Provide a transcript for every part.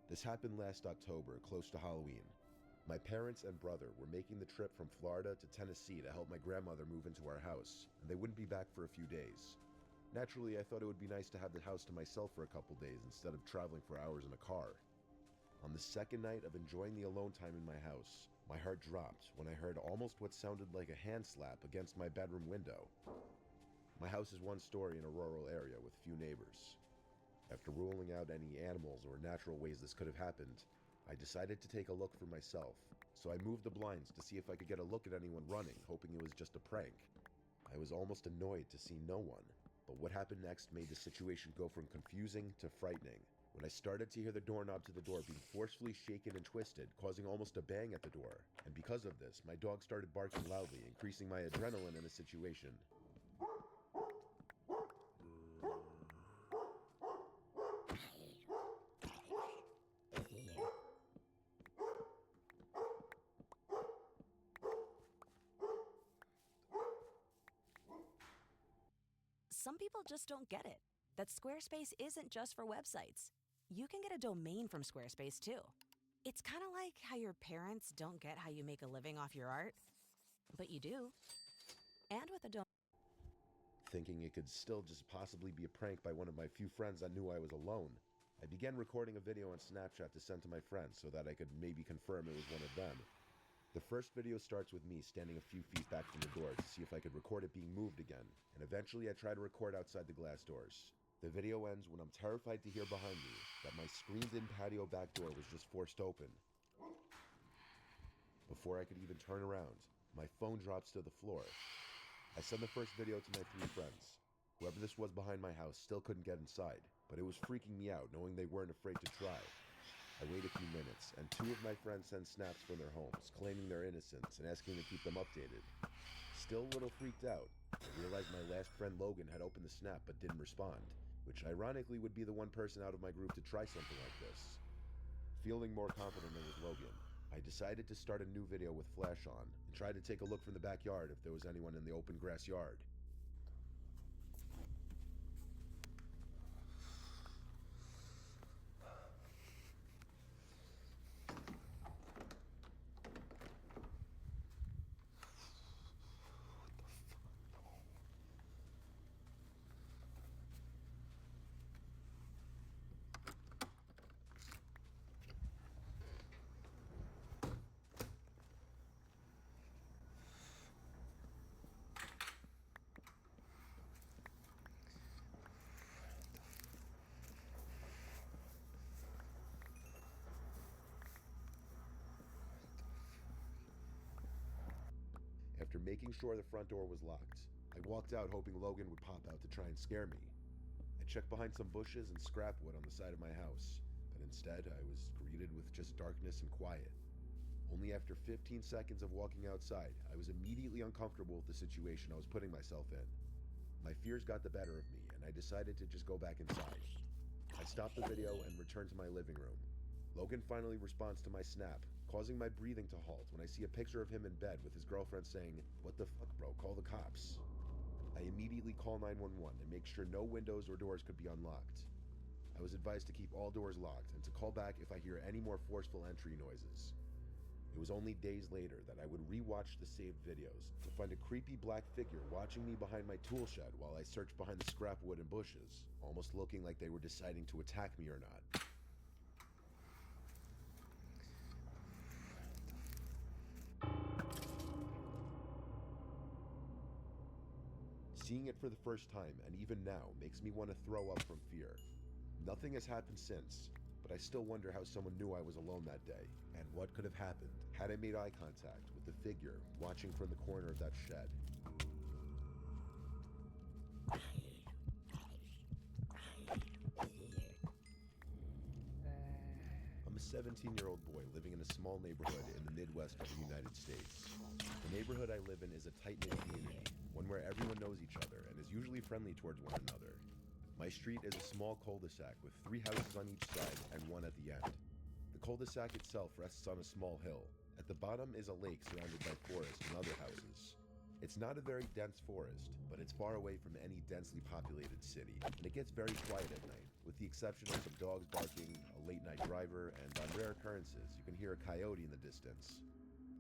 This happened last October, close to Halloween. My parents and brother were making the trip from Florida to Tennessee to help my grandmother move into our house, and they wouldn't be back for a few days. Naturally, I thought it would be nice to have the house to myself for a couple days instead of traveling for hours in a car. On the second night of enjoying the alone time in my house, my heart dropped when I heard almost what sounded like a hand slap against my bedroom window. My house is one story in a rural area with few neighbors. After ruling out any animals or natural ways this could have happened, I decided to take a look for myself, so I moved the blinds to see if I could get a look at anyone running, hoping it was just a prank. I was almost annoyed to see no one, but what happened next made the situation go from confusing to frightening. When I started to hear the doorknob to the door being forcefully shaken and twisted, causing almost a bang at the door, and because of this, my dog started barking loudly, increasing my adrenaline in the situation. Some people just don't get it, that Squarespace isn't just for websites. You can get a domain from Squarespace too. It's kind of like how your parents don't get how you make a living off your art, but you do. And with a domain. Thinking it could still just possibly be a prank by one of my few friends that knew I was alone, I began recording a video on Snapchat to send to my friends so that I could maybe confirm it was one of them. The first video starts with me standing a few feet back from the door to see if I could record it being moved again, and eventually I try to record outside the glass doors. The video ends when I'm terrified to hear behind me that my screened-in patio back door was just forced open. Before I could even turn around, my phone drops to the floor. I send the first video to my three friends. Whoever this was behind my house still couldn't get inside, but it was freaking me out knowing they weren't afraid to try. I wait a few minutes, and two of my friends send snaps from their homes, claiming their innocence and asking to keep them updated. Still a little freaked out, I realized my last friend Logan had opened the snap but didn't respond, which ironically would be the one person out of my group to try something like this. Feeling more confident than with Logan, I decided to start a new video with flash on and try to take a look from the backyard if there was anyone in the open grass yard. After making sure the front door was locked, I walked out hoping Logan would pop out to try and scare me. I checked behind some bushes and scrap wood on the side of my house, but instead I was greeted with just darkness and quiet. Only after 15 seconds of walking outside, I was immediately uncomfortable with the situation I was putting myself in. My fears got the better of me, and I decided to just go back inside. I stopped the video and returned to my living room. Logan finally responds to my snap, causing my breathing to halt when I see a picture of him in bed with his girlfriend saying, "What the fuck, bro, call the cops." I immediately call 911 and make sure no windows or doors could be unlocked. I was advised to keep all doors locked and to call back if I hear any more forceful entry noises. It was only days later that I would re-watch the saved videos to find a creepy black figure watching me behind my tool shed while I searched behind the scrap wood and bushes, almost looking like they were deciding to attack me or not. Seeing it for the first time, and even now, makes me want to throw up from fear. Nothing has happened since, but I still wonder how someone knew I was alone that day, and what could have happened had I made eye contact with the figure watching from the corner of that shed. I'm a 17-year-old boy living in a small neighborhood in the Midwest of the United States. The neighborhood I live in is a tight-knit community, one where everyone knows each other and is usually friendly towards one another. My street is a small cul-de-sac with 3 houses on each side and one at the end. The cul-de-sac itself rests on a small hill. At the bottom is a lake surrounded by forest and other houses. It's not a very dense forest, but it's far away from any densely populated city, and it gets very quiet at night, with the exception of some dogs barking, a late night driver, and on rare occurrences, you can hear a coyote in the distance.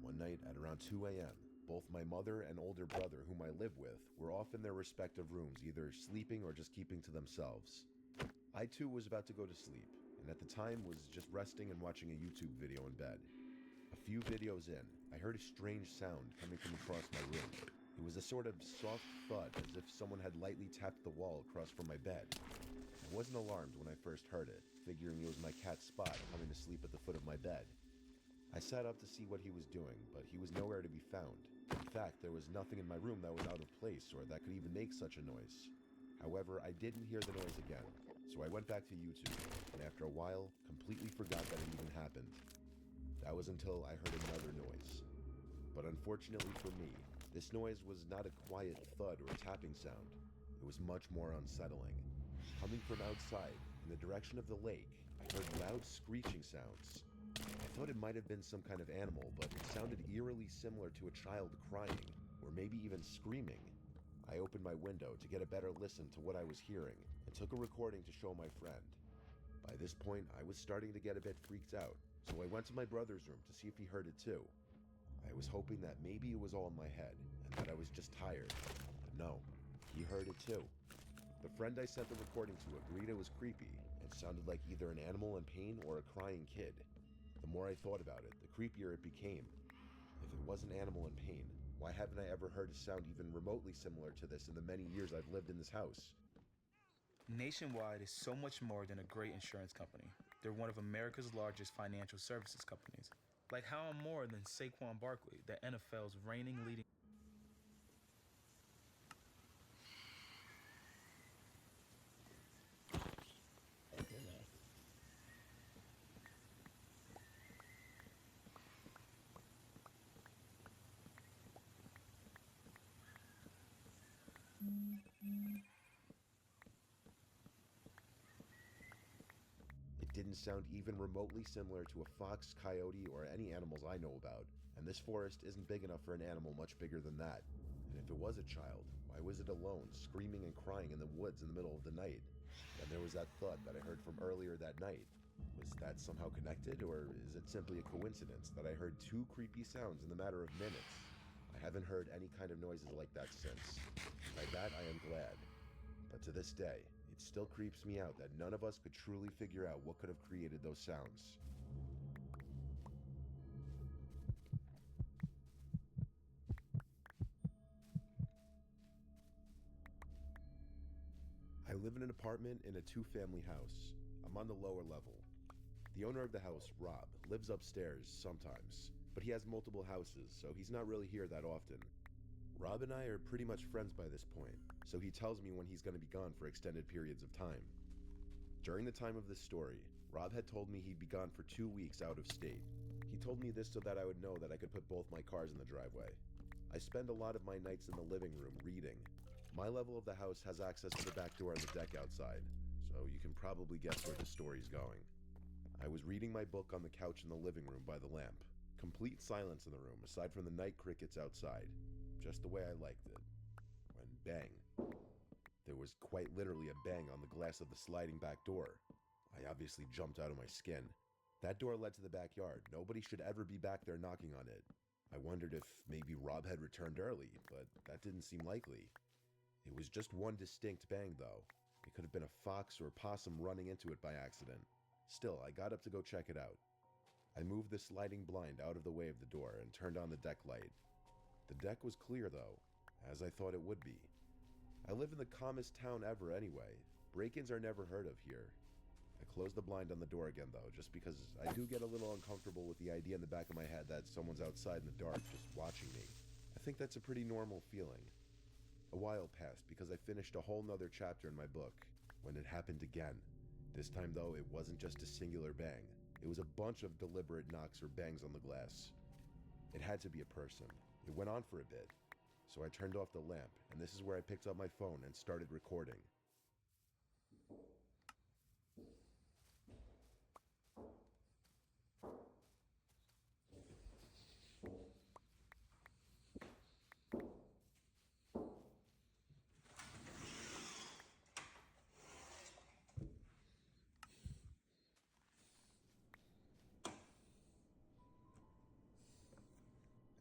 One night at around 2 a.m., both my mother and older brother, whom I live with, were off in their respective rooms, either sleeping or just keeping to themselves. I too was about to go to sleep, and at the time was just resting and watching a YouTube video in bed. A few videos in, I heard a strange sound coming from across my room. It was a sort of soft thud, as if someone had lightly tapped the wall across from my bed. I wasn't alarmed when I first heard it, figuring it was my cat Spot coming to sleep at the foot of my bed. I sat up to see what he was doing, but he was nowhere to be found. In fact, there was nothing in my room that was out of place or that could even make such a noise. However, I didn't hear the noise again, so I went back to YouTube, and after a while, completely forgot that it even happened. That was until I heard another noise. But unfortunately for me, this noise was not a quiet thud or tapping sound. It was much more unsettling. Coming from outside, in the direction of the lake, I heard loud screeching sounds. I thought it might have been some kind of animal, but it sounded eerily similar to a child crying, or maybe even screaming. I opened my window to get a better listen to what I was hearing, and took a recording to show my friend. By this point, I was starting to get a bit freaked out, so I went to my brother's room to see if he heard it too. I was hoping that maybe it was all in my head, and that I was just tired. But no, he heard it too. The friend I sent the recording to agreed it was creepy, and sounded like either an animal in pain or a crying kid. The more I thought about it, the creepier it became. If it was an animal in pain, why haven't I ever heard a sound even remotely similar to this in the many years I've lived in this house? Nationwide is so much more than a great insurance company. They're one of America's largest financial services companies. Like how I'm more than Saquon Barkley, the NFL's reigning leading. It didn't sound even remotely similar to a fox, coyote, or any animals I know about, and this forest isn't big enough for an animal much bigger than that. And if it was a child, why was it alone, screaming and crying in the woods in the middle of the night? And there was that thud that I heard from earlier that night. Was that somehow connected, or is it simply a coincidence that I heard two creepy sounds in the matter of minutes? I haven't heard any kind of noises like that since. By that I am glad. But to this day, it still creeps me out that none of us could truly figure out what could have created those sounds. I live in an apartment in a two-family house. I'm on the lower level. The owner of the house, Rob, lives upstairs sometimes, but he has multiple houses, so he's not really here that often. Rob and I are pretty much friends by this point, so he tells me when he's going to be gone for extended periods of time. During the time of this story, Rob had told me he'd be gone for 2 weeks out of state. He told me this so that I would know that I could put both my cars in the driveway. I spend a lot of my nights in the living room reading. My level of the house has access to the back door and the deck outside, so you can probably guess where the story's going. I was reading my book on the couch in the living room by the lamp. Complete silence in the room, aside from the night crickets outside. Just the way I liked it. When bang. There was quite literally a bang on the glass of the sliding back door. I obviously jumped out of my skin. That door led to the backyard. Nobody should ever be back there knocking on it. I wondered if maybe Rob had returned early, but that didn't seem likely. It was just one distinct bang, though. It could have been a fox or a possum running into it by accident. Still, I got up to go check it out. I moved the sliding blind out of the way of the door and turned on the deck light. The deck was clear, though, as I thought it would be. I live in the calmest town ever anyway. Break-ins are never heard of here. I closed the blind on the door again, though, just because I do get a little uncomfortable with the idea in the back of my head that someone's outside in the dark just watching me. I think that's a pretty normal feeling. A while passed because I finished a whole nother chapter in my book when it happened again. This time, though, it wasn't just a singular bang. It was a bunch of deliberate knocks or bangs on the glass. It had to be a person. It went on for a bit. So I turned off the lamp, and this is where I picked up my phone and started recording.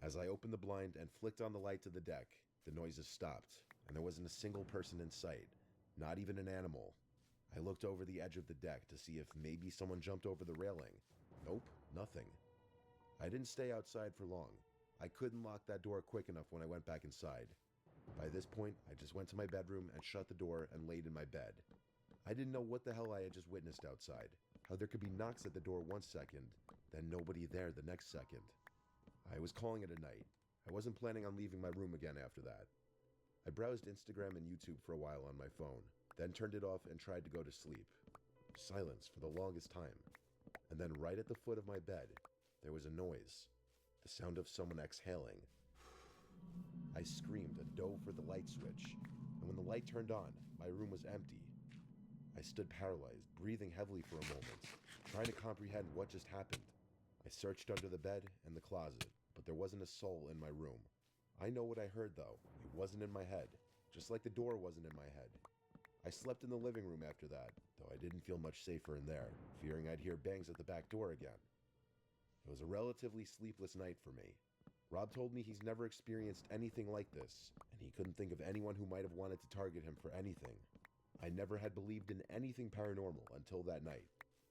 As I opened the blind and flicked on the light to the deck, the noises stopped, and there wasn't a single person in sight, not even an animal. I looked over the edge of the deck to see if maybe someone jumped over the railing. Nope, nothing. I didn't stay outside for long. I couldn't lock that door quick enough when I went back inside. By this point, I just went to my bedroom and shut the door and laid in my bed. I didn't know what the hell I had just witnessed outside, how there could be knocks at the door 1 second, then nobody there the next second. I was calling it a night. I wasn't planning on leaving my room again after that. I browsed Instagram and YouTube for a while on my phone, then turned it off and tried to go to sleep. Silence for the longest time. And then right at the foot of my bed, there was a noise. The sound of someone exhaling. I screamed and dove for the light switch, and when the light turned on, my room was empty. I stood paralyzed, breathing heavily for a moment, trying to comprehend what just happened. I searched under the bed and the closet, but there wasn't a soul in my room. I know what I heard though. It wasn't in my head, just like the door wasn't in my head. I slept in the living room after that, though I didn't feel much safer in there, fearing I'd hear bangs at the back door again. It was a relatively sleepless night for me. Rob told me he's never experienced anything like this, and he couldn't think of anyone who might have wanted to target him for anything. I never had believed in anything paranormal until that night.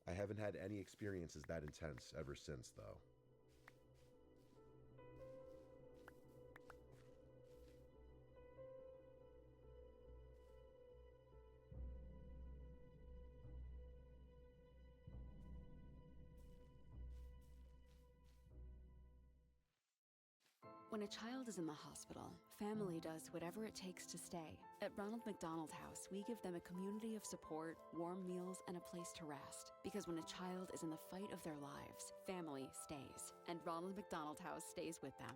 I haven't had any experiences that intense ever since, though. When a child is in the hospital, family does whatever it takes to stay. At Ronald McDonald House, we give them a community of support, warm meals, and a place to rest. Because when a child is in the fight of their lives, family stays. And Ronald McDonald House stays with them.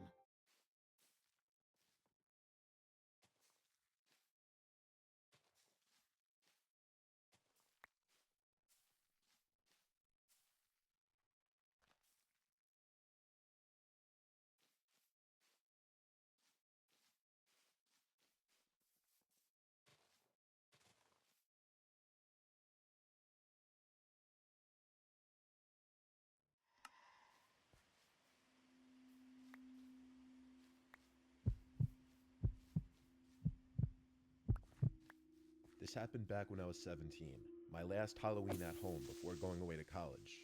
This happened back when I was 17, my last Halloween at home before going away to college.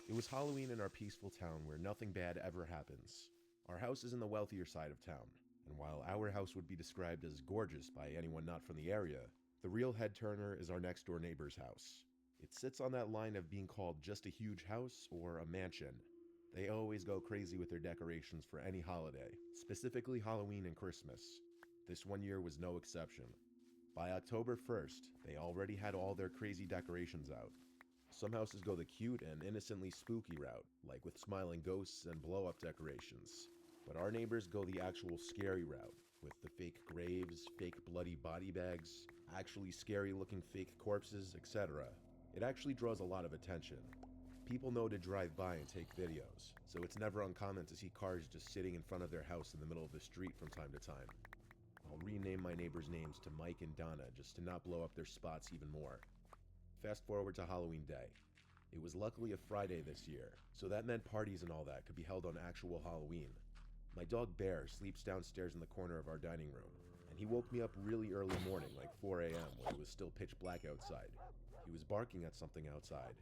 It was Halloween in our peaceful town where nothing bad ever happens. Our house is in the wealthier side of town, and while our house would be described as gorgeous by anyone not from the area, the real head turner is our next door neighbor's house. It sits on that line of being called just a huge house or a mansion. They always go crazy with their decorations for any holiday, specifically Halloween and Christmas. This one year was no exception. By October 1st, they already had all their crazy decorations out. Some houses go the cute and innocently spooky route, like with smiling ghosts and blow-up decorations. But our neighbors go the actual scary route, with the fake graves, fake bloody body bags, actually scary-looking fake corpses, etc. It actually draws a lot of attention. People know to drive by and take videos, so it's never uncommon to see cars just sitting in front of their house in the middle of the street from time to time. I'll rename my neighbors' names to Mike and Donna just to not blow up their spots even more. Fast forward to Halloween Day. It was luckily a Friday this year, so that meant parties and all that could be held on actual Halloween. My dog Bear sleeps downstairs in the corner of our dining room, and he woke me up really early morning, like 4 a.m. when it was still pitch black outside. He was barking at something outside.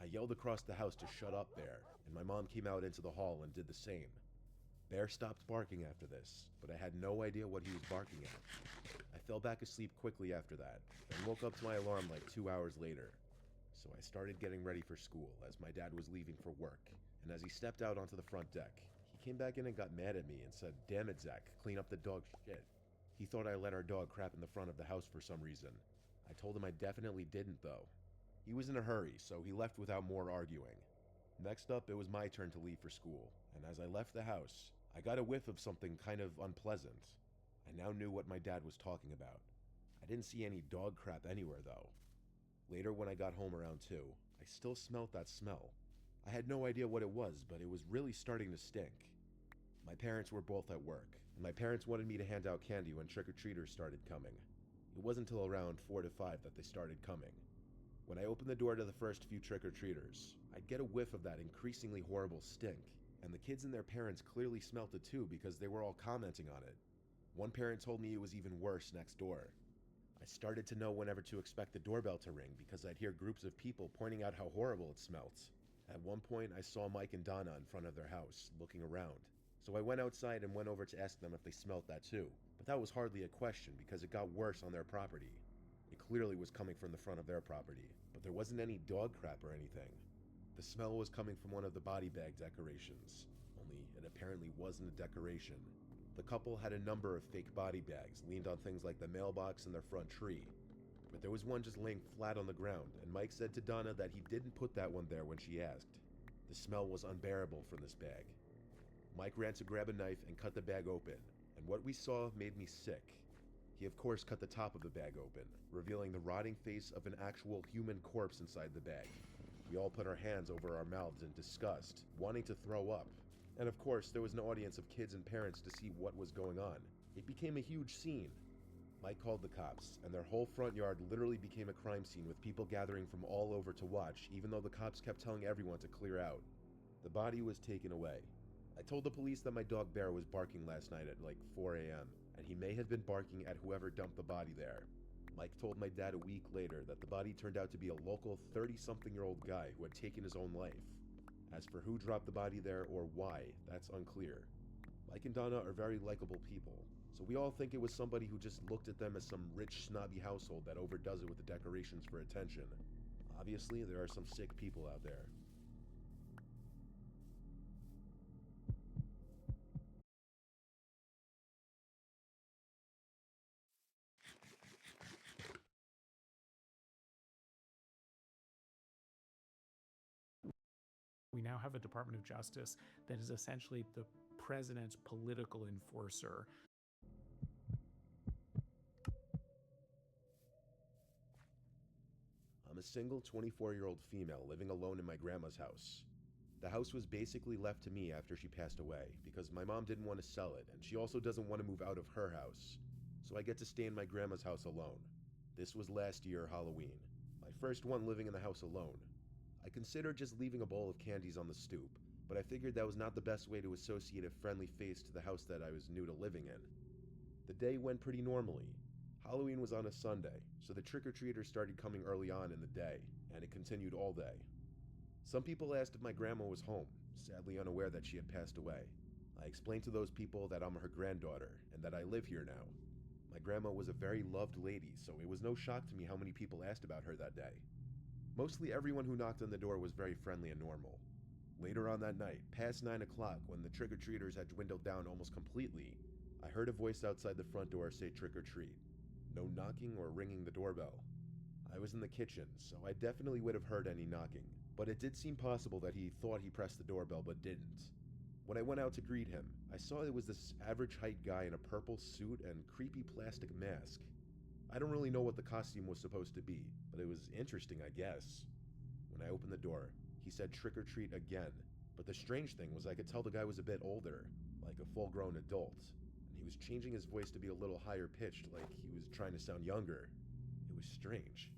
I yelled across the house to shut up, Bear, and my mom came out into the hall and did the same. Bear stopped barking after this, but I had no idea what he was barking at. I fell back asleep quickly after that, and woke up to my alarm like 2 hours later. So I started getting ready for school as my dad was leaving for work, and as he stepped out onto the front deck, he came back in and got mad at me and said, "Damn it, Zach, clean up the dog shit." He thought I let our dog crap in the front of the house for some reason. I told him I definitely didn't though. He was in a hurry, so he left without more arguing. Next up, it was my turn to leave for school, and as I left the house, I got a whiff of something kind of unpleasant. I now knew what my dad was talking about. I didn't see any dog crap anywhere though. Later when I got home around 2, I still smelled that smell. I had no idea what it was, but it was really starting to stink. My parents were both at work, and my parents wanted me to hand out candy when trick-or-treaters started coming. It wasn't until around 4 to 5 that they started coming. When I opened the door to the first few trick-or-treaters, I'd get a whiff of that increasingly horrible stink. And the kids and their parents clearly smelt it too because they were all commenting on it. One parent told me it was even worse next door. I started to know whenever to expect the doorbell to ring because I'd hear groups of people pointing out how horrible it smelt. At one point, I saw Mike and Donna in front of their house, looking around. So I went outside and went over to ask them if they smelt that too. But that was hardly a question because it got worse on their property. It clearly was coming from the front of their property, but there wasn't any dog crap or anything. The smell was coming from one of the body bag decorations, only it apparently wasn't a decoration. The couple had a number of fake body bags leaned on things like the mailbox and their front tree, but there was one just laying flat on the ground, and Mike said to Donna that he didn't put that one there when she asked. The smell was unbearable from this bag. Mike ran to grab a knife and cut the bag open, and what we saw made me sick. He of course cut the top of the bag open, revealing the rotting face of an actual human corpse inside the bag. We all put our hands over our mouths in disgust, wanting to throw up. And of course, there was an audience of kids and parents to see what was going on. It became a huge scene. Mike called the cops, and their whole front yard literally became a crime scene with people gathering from all over to watch, even though the cops kept telling everyone to clear out. The body was taken away. I told the police that my dog Bear was barking last night at like 4 a.m., and he may have been barking at whoever dumped the body there. Mike told my dad a week later that the body turned out to be a local 30-something-year-old guy who had taken his own life. As for who dropped the body there or why, that's unclear. Mike and Donna are very likable people, so we all think it was somebody who just looked at them as some rich, snobby household that overdoes it with the decorations for attention. Obviously, there are some sick people out there. We now have a Department of Justice that is essentially the president's political enforcer. I'm a single 24-year-old female living alone in my grandma's house. The house was basically left to me after she passed away because my mom didn't want to sell it and she also doesn't want to move out of her house. So I get to stay in my grandma's house alone. This was last year, Halloween. My first one living in the house alone. I considered just leaving a bowl of candies on the stoop, but I figured that was not the best way to associate a friendly face to the house that I was new to living in. The day went pretty normally. Halloween was on a Sunday, so the trick-or-treaters started coming early on in the day, and it continued all day. Some people asked if my grandma was home, sadly unaware that she had passed away. I explained to those people that I'm her granddaughter, and that I live here now. My grandma was a very loved lady, so it was no shock to me how many people asked about her that day. Mostly everyone who knocked on the door was very friendly and normal. Later on that night, past 9 o'clock, when the trick-or-treaters had dwindled down almost completely, I heard a voice outside the front door say trick or treat. No knocking or ringing the doorbell. I was in the kitchen, so I definitely would have heard any knocking, but it did seem possible that he thought he pressed the doorbell but didn't. When I went out to greet him, I saw it was this average height guy in a purple suit and creepy plastic mask. I don't really know what the costume was supposed to be, but it was interesting, I guess. When I opened the door, he said trick or treat again, but the strange thing was I could tell the guy was a bit older, like a full-grown adult, and he was changing his voice to be a little higher pitched, like he was trying to sound younger. It was strange.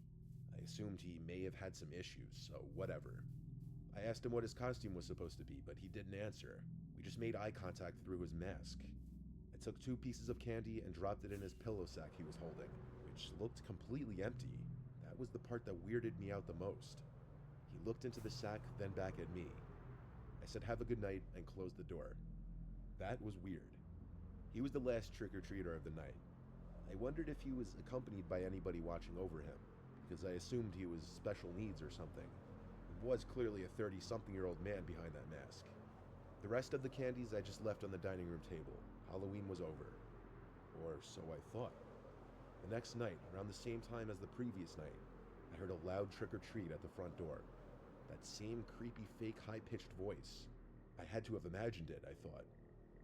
I assumed he may have had some issues, so whatever. I asked him what his costume was supposed to be, but he didn't answer. We just made eye contact through his mask. I took 2 pieces of candy and dropped it in his pillow sack he was holding, which looked completely empty. That was the part that weirded me out the most. He looked into the sack, then back at me. I said have a good night and closed the door. That was weird. He was the last trick-or-treater of the night. I wondered if he was accompanied by anybody watching over him, because I assumed he was special needs or something. He was clearly a 30-something-year-old man behind that mask. The rest of the candies I just left on the dining room table. Halloween was over. Or so I thought. The next night, around the same time as the previous night, I heard a loud trick-or-treat at the front door. That same creepy, fake, high-pitched voice. I had to have imagined it, I thought.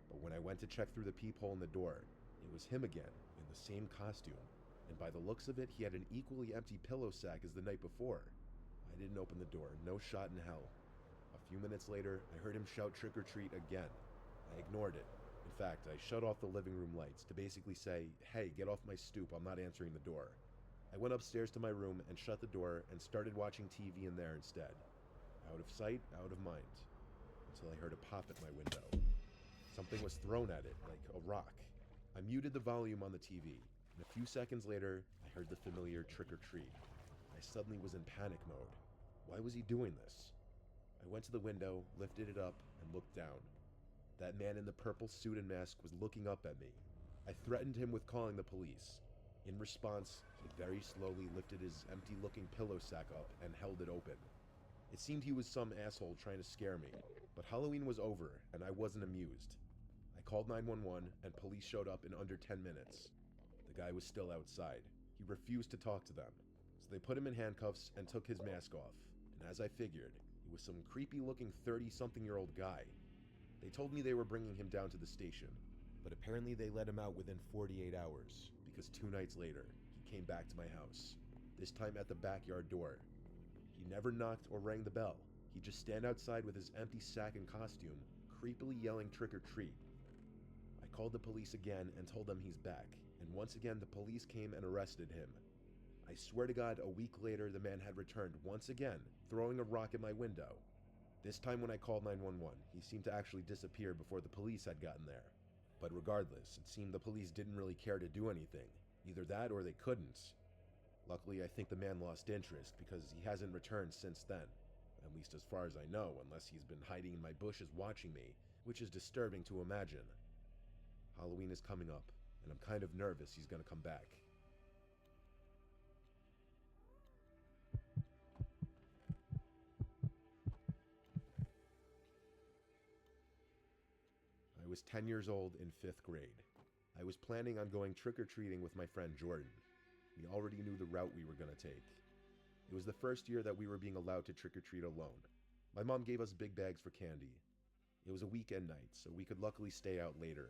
But when I went to check through the peephole in the door, it was him again, in the same costume. And by the looks of it, he had an equally empty pillow sack as the night before. I didn't open the door, no shot in hell. A few minutes later, I heard him shout trick-or-treat again. I ignored it. In fact, I shut off the living room lights to basically say, hey, get off my stoop, I'm not answering the door. I went upstairs to my room and shut the door and started watching TV in there instead. Out of sight, out of mind. until I heard a pop at my window. Something was thrown at it, like a rock. I muted the volume on the TV, and a few seconds later, I heard the familiar trick or treat. I suddenly was in panic mode. Why was he doing this? I went to the window, lifted it up, and looked down. That man in the purple suit and mask was looking up at me. I threatened him with calling the police. In response, he very slowly lifted his empty-looking pillow sack up and held it open. It seemed he was some asshole trying to scare me, but Halloween was over, and I wasn't amused. I called 911, and police showed up in under 10 minutes. The guy was still outside. He refused to talk to them, so they put him in handcuffs and took his mask off. And as I figured, he was some creepy-looking 30-something-year-old guy. They told me they were bringing him down to the station, but apparently they let him out within 48 hours, because 2 nights later, he came back to my house, this time at the backyard door. He never knocked or rang the bell. He'd just stand outside with his empty sack and costume, creepily yelling trick or treat. I called the police again and told them he's back, and once again the police came and arrested him. I swear to God, a week later the man had returned once again, throwing a rock at my window. This time when I called 911, he seemed to actually disappear before the police had gotten there. But regardless, it seemed the police didn't really care to do anything. Either that or they couldn't. Luckily, I think the man lost interest because he hasn't returned since then. At least as far as I know, unless he's been hiding in my bushes watching me, which is disturbing to imagine. Halloween is coming up, and I'm kind of nervous he's gonna come back. I was 10 years old in 5th grade. I was planning on going trick-or-treating with my friend Jordan. We already knew the route we were going to take. It was the first year that we were being allowed to trick-or-treat alone. My mom gave us big bags for candy. It was a weekend night, so we could luckily stay out later.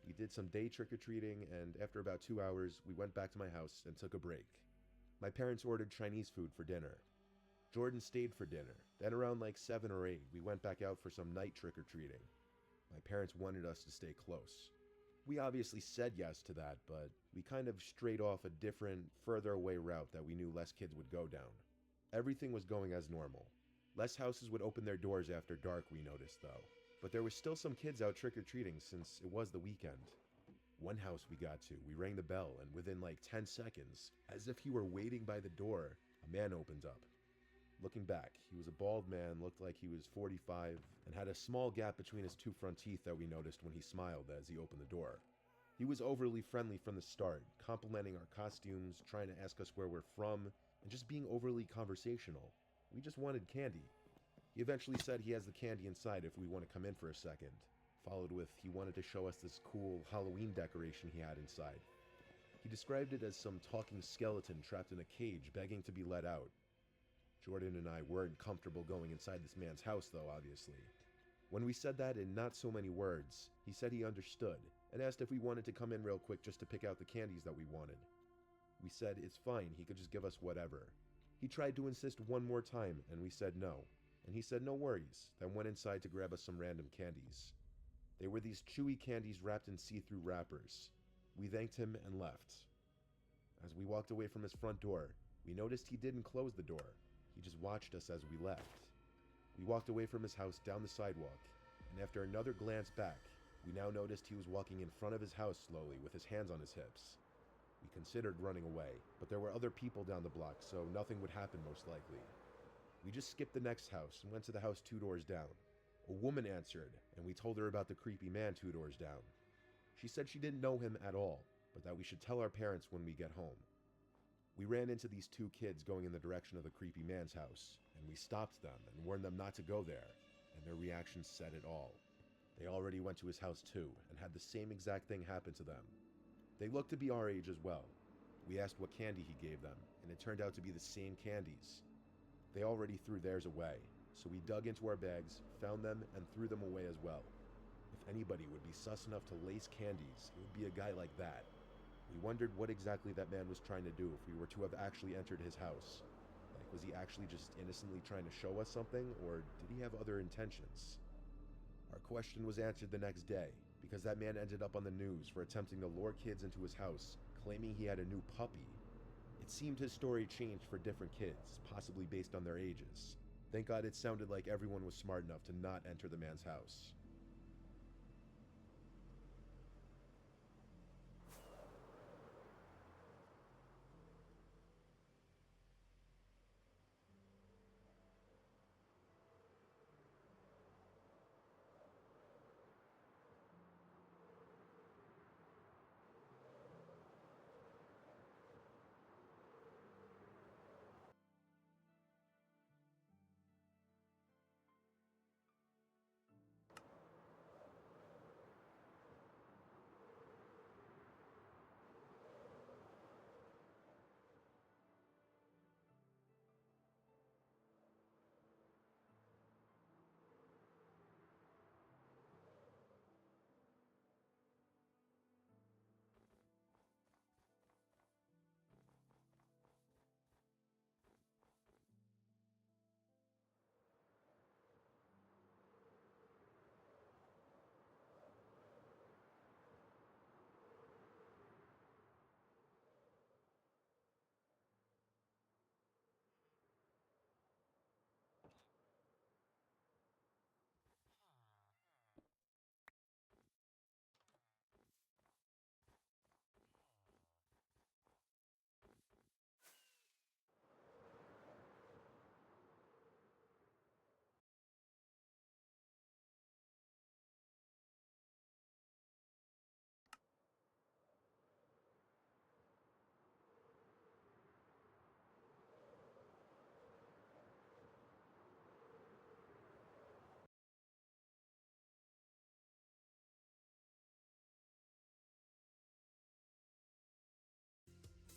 We did some day trick-or-treating, and after about 2 hours, we went back to my house and took a break. My parents ordered Chinese food for dinner. Jordan stayed for dinner. Then around like 7 or 8, we went back out for some night trick-or-treating. My parents wanted us to stay close. We obviously said yes to that, but we kind of strayed off a different, further away route that we knew less kids would go down. Everything was going as normal. Less houses would open their doors after dark, we noticed though. But there were still some kids out trick-or-treating since it was the weekend. One house we got to, we rang the bell, and within like 10 seconds, as if he were waiting by the door, a man opened up. Looking back, he was a bald man, looked like he was 45, and had a small gap between his 2 front teeth that we noticed when he smiled as he opened the door. He was overly friendly from the start, complimenting our costumes, trying to ask us where we're from, and just being overly conversational. We just wanted candy. He eventually said he has the candy inside if we want to come in for a second, followed with he wanted to show us this cool Halloween decoration he had inside. He described it as some talking skeleton trapped in a cage begging to be let out. Jordan and I weren't comfortable going inside this man's house though, obviously. When we said that in not so many words, he said he understood, and asked if we wanted to come in real quick just to pick out the candies that we wanted. We said it's fine, he could just give us whatever. He tried to insist one more time, and we said no, and he said no worries, then went inside to grab us some random candies. They were these chewy candies wrapped in see-through wrappers. We thanked him and left. As we walked away from his front door, we noticed he didn't close the door. He just watched us as we left. We walked away from his house down the sidewalk, and after another glance back, we now noticed he was walking in front of his house slowly with his hands on his hips. We considered running away, but there were other people down the block, so nothing would happen most likely. We just skipped the next house and went to the house 2 doors down. A woman answered, and we told her about the creepy man 2 doors down. She said she didn't know him at all, but that we should tell our parents when we get home. We ran into these 2 kids going in the direction of the creepy man's house, and we stopped them and warned them not to go there, and their reaction said it all. They already went to his house too, and had the same exact thing happen to them. They looked to be our age as well. We asked what candy he gave them, and it turned out to be the same candies. They already threw theirs away, so we dug into our bags, found them, and threw them away as well. If anybody would be sus enough to lace candies, it would be a guy like that. We wondered what exactly that man was trying to do if we were to have actually entered his house. Like, was he actually just innocently trying to show us something, or did he have other intentions? Our question was answered the next day, because that man ended up on the news for attempting to lure kids into his house, claiming he had a new puppy. It seemed his story changed for different kids, possibly based on their ages. Thank God it sounded like everyone was smart enough to not enter the man's house.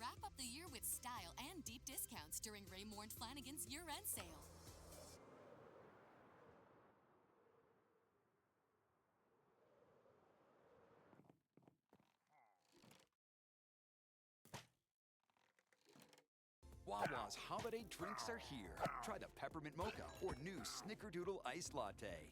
Wrap up the year with style and deep discounts during Raymond Flanagan's year-end sale. Wawa's holiday drinks are here. Try the peppermint mocha or new snickerdoodle iced latte.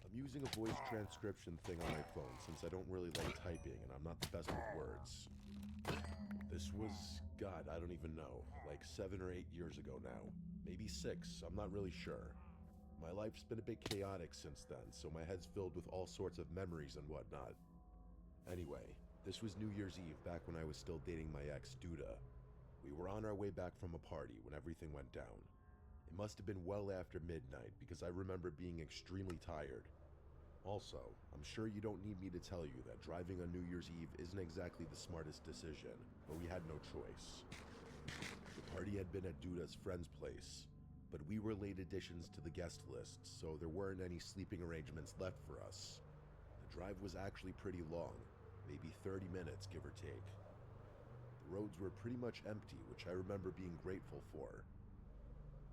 I'm using a voice transcription thing on my phone since I don't really like typing and I'm not the best with words. This was, God, I don't even know, like 7 or 8 years ago now. Maybe 6, I'm not really sure. My life's been a bit chaotic since then, so my head's filled with all sorts of memories and whatnot. Anyway, this was New Year's Eve back when I was still dating my ex, Duda. We were on our way back from a party when everything went down. It must have been well after midnight because I remember being extremely tired. Also, I'm sure you don't need me to tell you that driving on New Year's Eve isn't exactly the smartest decision, but we had no choice. The party had been at Duda's friend's place, but we were late additions to the guest list, so there weren't any sleeping arrangements left for us. The drive was actually pretty long, maybe 30 minutes, give or take. The roads were pretty much empty, which I remember being grateful for.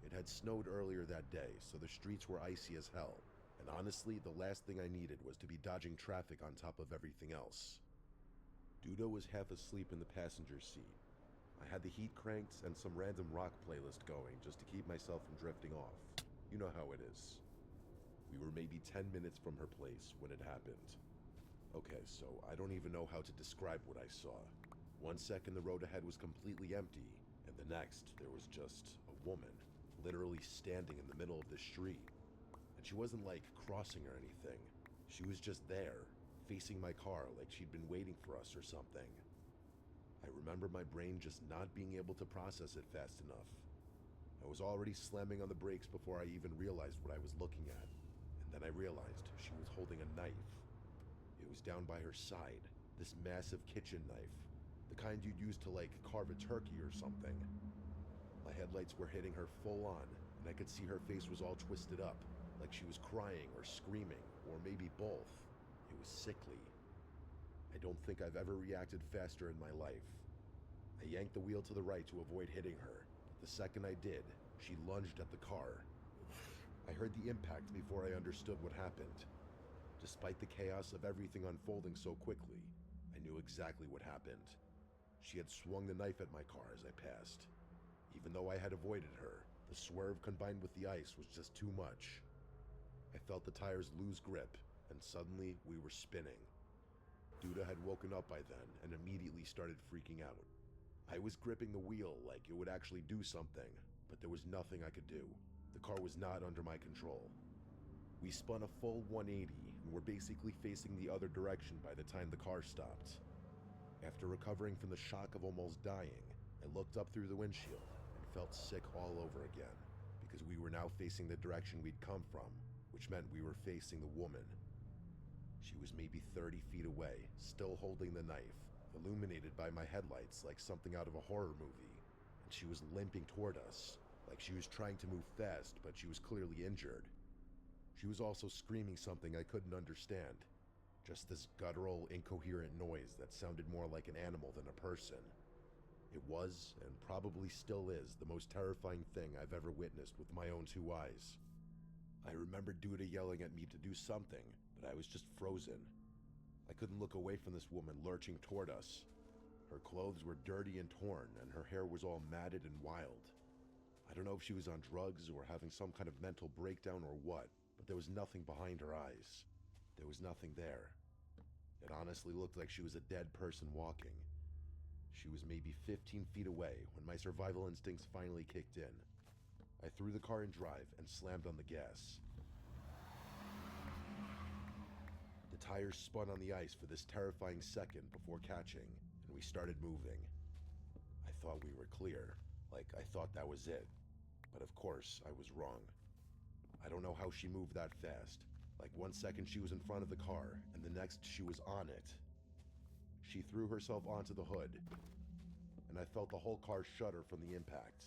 It had snowed earlier that day, so the streets were icy as hell, and honestly, the last thing I needed was to be dodging traffic on top of everything else. Duda was half asleep in the passenger seat. I had the heat cranked and some random rock playlist going just to keep myself from drifting off. You know how it is. We were maybe 10 minutes from her place when it happened. Okay, so I don't even know how to describe what I saw. One second the road ahead was completely empty, and the next there was just a woman, literally standing in the middle of the street. And she wasn't like crossing or anything. She was just there, facing my car like she'd been waiting for us or something. I remember my brain just not being able to process it fast enough. I was already slamming on the brakes before I even realized what I was looking at. And then I realized she was holding a knife. It was down by her side, this massive kitchen knife, the kind you'd use to like carve a turkey or something. My headlights were hitting her full on, and I could see her face was all twisted up, like she was crying or screaming, or maybe both. It was sickly. I don't think I've ever reacted faster in my life. I yanked the wheel to the right to avoid hitting her, but the second I did, she lunged at the car. I heard the impact before I understood what happened. Despite the chaos of everything unfolding so quickly, I knew exactly what happened. She had swung the knife at my car as I passed. Even though I had avoided her, the swerve combined with the ice was just too much. I felt the tires lose grip, and suddenly we were spinning. Duda had woken up by then and immediately started freaking out. I was gripping the wheel like it would actually do something, but there was nothing I could do. The car was not under my control. We spun a full 180 and were basically facing the other direction by the time the car stopped. After recovering from the shock of almost dying, I looked up through the windshield and felt sick all over again, because we were now facing the direction we'd come from, which meant we were facing the woman. She was maybe 30 feet away, still holding the knife, illuminated by my headlights like something out of a horror movie, and she was limping toward us, like she was trying to move fast, but she was clearly injured. She was also screaming something I couldn't understand, just this guttural, incoherent noise that sounded more like an animal than a person. It was, and probably still is, the most terrifying thing I've ever witnessed with my own two eyes. I remember Duda yelling at me to do something, but I was just frozen. I couldn't look away from this woman lurching toward us. Her clothes were dirty and torn, and her hair was all matted and wild. I don't know if she was on drugs or having some kind of mental breakdown or what, but there was nothing behind her eyes. There was nothing there. It honestly looked like she was a dead person walking. She was maybe 15 feet away when my survival instincts finally kicked in. I threw the car in drive and slammed on the gas. The tires spun on the ice for this terrifying second before catching, and we started moving. I thought we were clear, like I thought that was it. But of course, I was wrong. I don't know how she moved that fast. Like 1 second she was in front of the car, and the next she was on it. She threw herself onto the hood, and I felt the whole car shudder from the impact.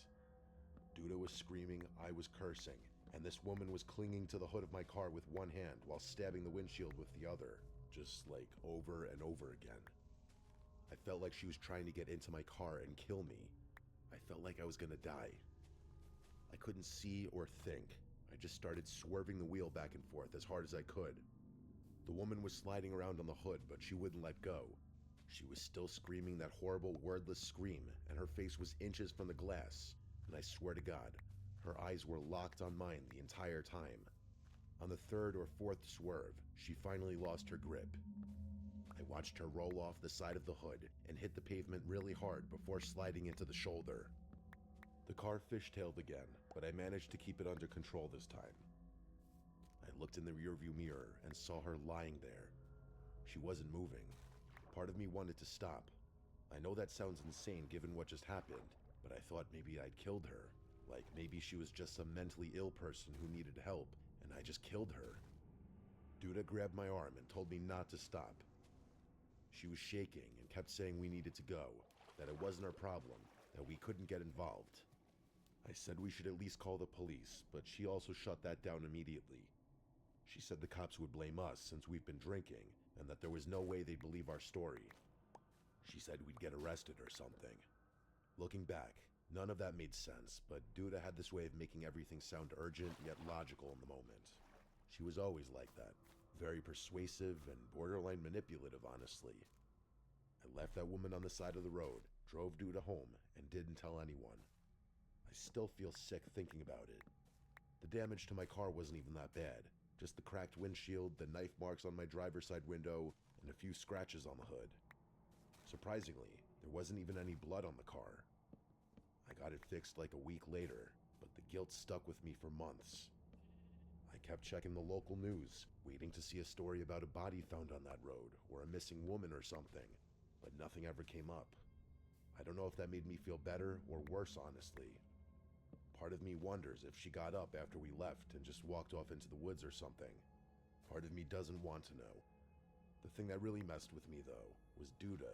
Duda was screaming, I was cursing, and this woman was clinging to the hood of my car with one hand while stabbing the windshield with the other, just like over and over again. I felt like she was trying to get into my car and kill me. I felt like I was gonna die. I couldn't see or think. I just started swerving the wheel back and forth as hard as I could. The woman was sliding around on the hood, but she wouldn't let go. She was still screaming that horrible wordless scream, and her face was inches from the glass. And I swear to God, her eyes were locked on mine the entire time. On the third or fourth swerve, she finally lost her grip. I watched her roll off the side of the hood and hit the pavement really hard before sliding into the shoulder. The car fishtailed again, but I managed to keep it under control this time. I looked in the rearview mirror and saw her lying there. She wasn't moving. Part of me wanted to stop. I know that sounds insane given what just happened, but I thought maybe I'd killed her. Like maybe she was just some mentally ill person who needed help, and I just killed her. Duda grabbed my arm and told me not to stop. She was shaking and kept saying we needed to go, that it wasn't our problem, that we couldn't get involved. I said we should at least call the police, but she also shut that down immediately. She said the cops would blame us since we've been drinking, and that there was no way they'd believe our story. She said we'd get arrested or something. Looking back, none of that made sense, but Duda had this way of making everything sound urgent yet logical in the moment. She was always like that, very persuasive and borderline manipulative, honestly. I left that woman on the side of the road, drove Duda home, and didn't tell anyone. I still feel sick thinking about it. The damage to my car wasn't even that bad, just the cracked windshield, the knife marks on my driver's side window, and a few scratches on the hood. Surprisingly, there wasn't even any blood on the car. I got it fixed like a week later, but the guilt stuck with me for months. I kept checking the local news, waiting to see a story about a body found on that road, or a missing woman or something, but nothing ever came up. I don't know if that made me feel better or worse, honestly. Part of me wonders if she got up after we left and just walked off into the woods or something. Part of me doesn't want to know. The thing that really messed with me, though, was Duda.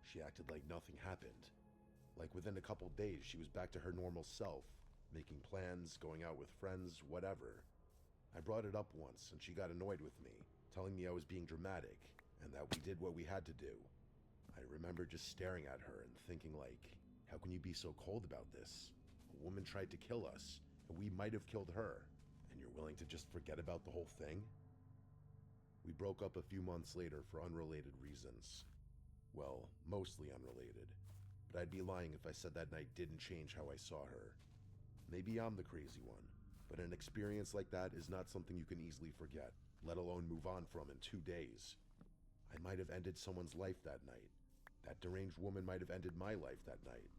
She acted like nothing happened. Like within a couple days, she was back to her normal self, making plans, going out with friends, whatever. I brought it up once, and she got annoyed with me, telling me I was being dramatic, and that we did what we had to do. I remember just staring at her and thinking like, how can you be so cold about this? A woman tried to kill us, and we might have killed her, and you're willing to just forget about the whole thing? We broke up a few months later for unrelated reasons. Well, mostly unrelated, but I'd be lying if I said that night didn't change how I saw her. Maybe I'm the crazy one, But an experience like that is not something you can easily forget, let alone move on from in 2 days. I might have ended someone's life that night. That deranged woman might have ended my life that night.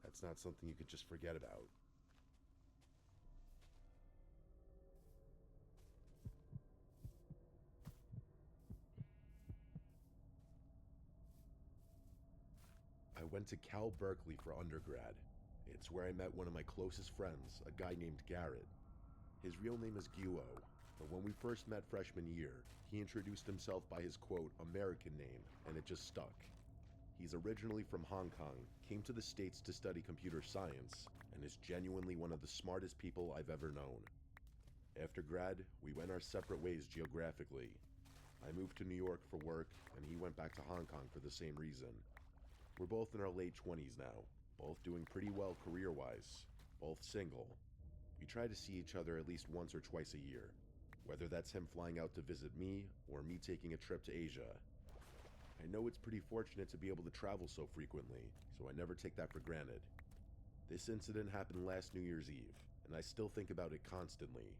That's not something you could just forget about. I went to Cal Berkeley for undergrad. It's where I met one of my closest friends, a guy named Garrett. His real name is Guo, but when we first met freshman year, he introduced himself by his quote, American name, and it just stuck. He's originally from Hong Kong, came to the States to study computer science, and is genuinely one of the smartest people I've ever known. After grad, we went our separate ways geographically. I moved to New York for work, and he went back to Hong Kong for the same reason. We're both in our late 20s now, both doing pretty well career-wise, both single. We try to see each other at least once or twice a year, whether that's him flying out to visit me or me taking a trip to Asia. I know it's pretty fortunate to be able to travel so frequently, so I never take that for granted. This incident happened last New Year's Eve, and I still think about it constantly.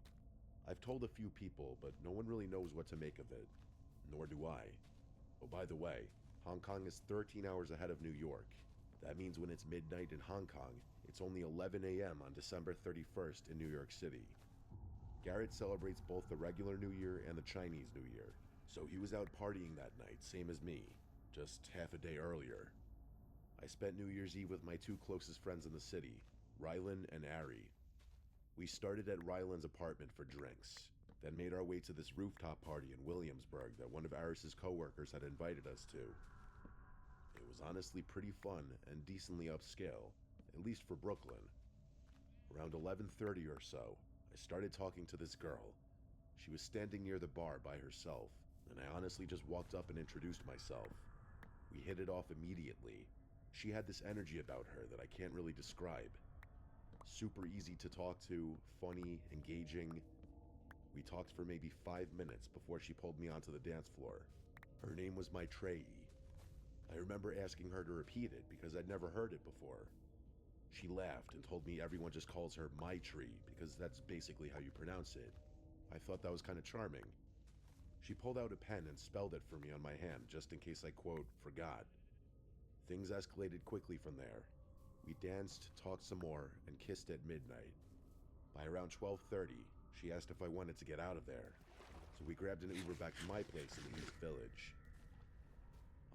I've told a few people, but no one really knows what to make of it, nor do I. Oh, by the way, Hong Kong is 13 hours ahead of New York. That means when it's midnight in Hong Kong, it's only 11 a.m. on December 31st in New York City. Garrett celebrates both the regular New Year and the Chinese New Year, so he was out partying that night, same as me, just half a day earlier. I spent New Year's Eve with my two closest friends in the city, Rylan and Ari. We started at Rylan's apartment for drinks, then made our way to this rooftop party in Williamsburg that one of Aris's coworkers had invited us to. It was honestly pretty fun and decently upscale, at least for Brooklyn. Around 11:30 or so, I started talking to this girl. She was standing near the bar by herself, and I honestly just walked up and introduced myself. We hit it off immediately. She had this energy about her that I can't really describe. Super easy to talk to, funny, engaging. We talked for maybe 5 minutes before she pulled me onto the dance floor. Her name was Maitreyi. I remember asking her to repeat it because I'd never heard it before. She laughed and told me everyone just calls her Maitri because that's basically how you pronounce it. I thought that was kind of charming. She pulled out a pen and spelled it for me on my hand just in case I, quote, forgot. Things escalated quickly from there. We danced, talked some more, and kissed at midnight. By around 12:30, she asked if I wanted to get out of there, so we grabbed an Uber back to my place in the East Village.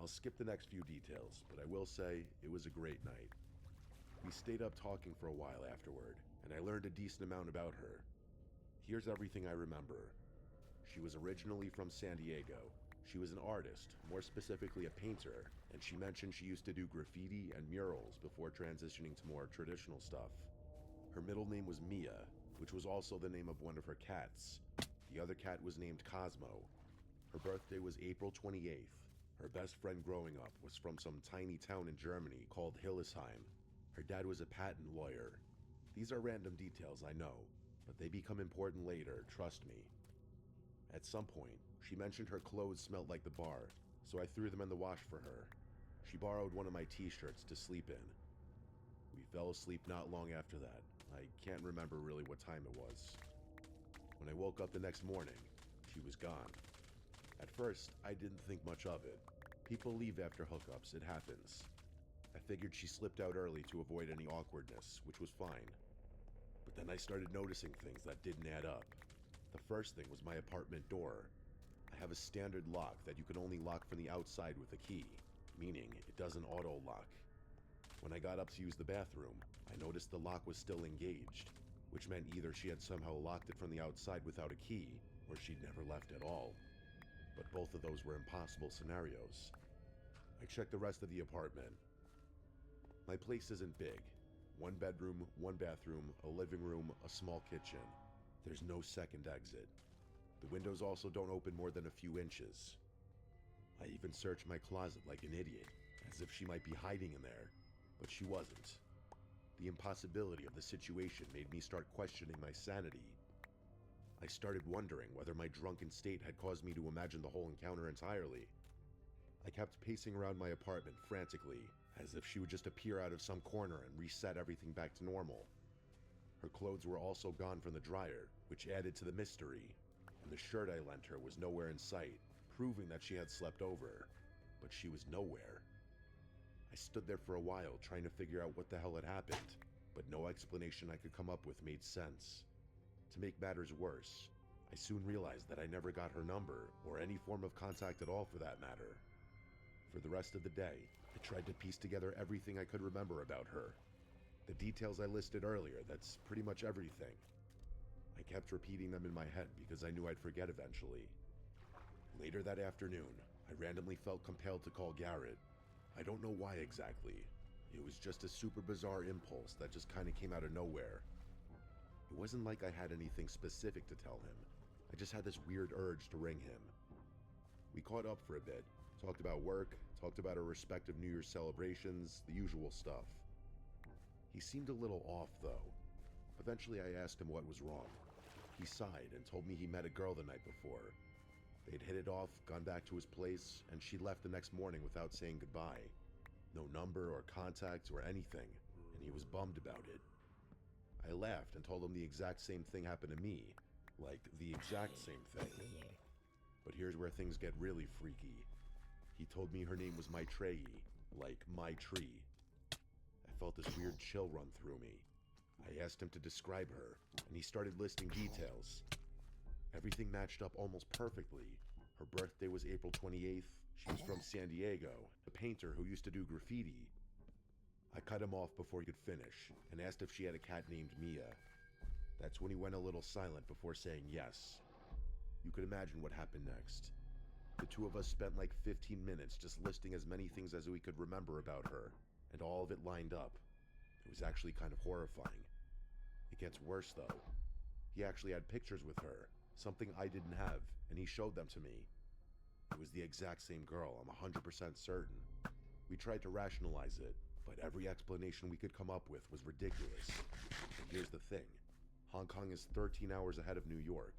I'll skip the next few details, but I will say it was a great night. We stayed up talking for a while afterward, and I learned a decent amount about her. Here's everything I remember. She was originally from San Diego. She was an artist, more specifically a painter, and she mentioned she used to do graffiti and murals before transitioning to more traditional stuff. Her middle name was Mia, which was also the name of one of her cats. The other cat was named Cosmo. Her birthday was April 28th. Her best friend growing up was from some tiny town in Germany called Hillesheim. Her dad was a patent lawyer. These are random details, I know, but they become important later, trust me. At some point, she mentioned her clothes smelled like the bar, so I threw them in the wash for her. She borrowed one of my t-shirts to sleep in. We fell asleep not long after that. I can't remember really what time it was. When I woke up the next morning, she was gone. At first, I didn't think much of it. People leave after hookups, it happens. I figured she slipped out early to avoid any awkwardness, which was fine. But then I started noticing things that didn't add up. The first thing was my apartment door. I have a standard lock that you can only lock from the outside with a key, meaning it doesn't auto-lock. When I got up to use the bathroom, I noticed the lock was still engaged, which meant either she had somehow locked it from the outside without a key, or she'd never left at all. But both of those were impossible scenarios. I checked the rest of the apartment. My place isn't big. 1 bedroom, 1 bathroom, a living room, a small kitchen. There's no second exit. The windows also don't open more than a few inches. I even searched my closet like an idiot, as if she might be hiding in there, but she wasn't. The impossibility of the situation made me start questioning my sanity. I started wondering whether my drunken state had caused me to imagine the whole encounter entirely. I kept pacing around my apartment frantically, as if she would just appear out of some corner and reset everything back to normal. Her clothes were also gone from the dryer, which added to the mystery, and the shirt I lent her was nowhere in sight, proving that she had slept over. But she was nowhere. I stood there for a while trying to figure out what the hell had happened, but no explanation I could come up with made sense. To make matters worse, I soon realized that I never got her number, or any form of contact at all for that matter. For the rest of the day, I tried to piece together everything I could remember about her. The details I listed earlier, that's pretty much everything. I kept repeating them in my head because I knew I'd forget eventually. Later that afternoon, I randomly felt compelled to call Garrett. I don't know why exactly. It was just a super bizarre impulse that just kind of came out of nowhere. It wasn't like I had anything specific to tell him. I just had this weird urge to ring him. We caught up for a bit, talked about work, talked about our respective New Year's celebrations, the usual stuff. He seemed a little off though. Eventually I asked him what was wrong. He sighed and told me he met a girl the night before. They'd hit it off, gone back to his place, and she left the next morning without saying goodbye. No number or contact or anything, and he was bummed about it. I laughed and told him the exact same thing happened to me. Like, the exact same thing. But here's where things get really freaky. He told me her name was Maitreyi, like my tree. I felt this weird chill run through me. I asked him to describe her, and he started listing details. Everything matched up almost perfectly. Her birthday was April 28th. She was from San Diego, a painter who used to do graffiti. I cut him off before he could finish and asked if she had a cat named Mia. That's when he went a little silent before saying yes. You could imagine what happened next. The two of us spent like 15 minutes just listing as many things as we could remember about her, and all of it lined up. It was actually kind of horrifying. It gets worse though. He actually had pictures with her, something I didn't have, and he showed them to me. It was the exact same girl, I'm 100% certain. We tried to rationalize it, but every explanation we could come up with was ridiculous. And here's the thing. Hong Kong is 13 hours ahead of New York.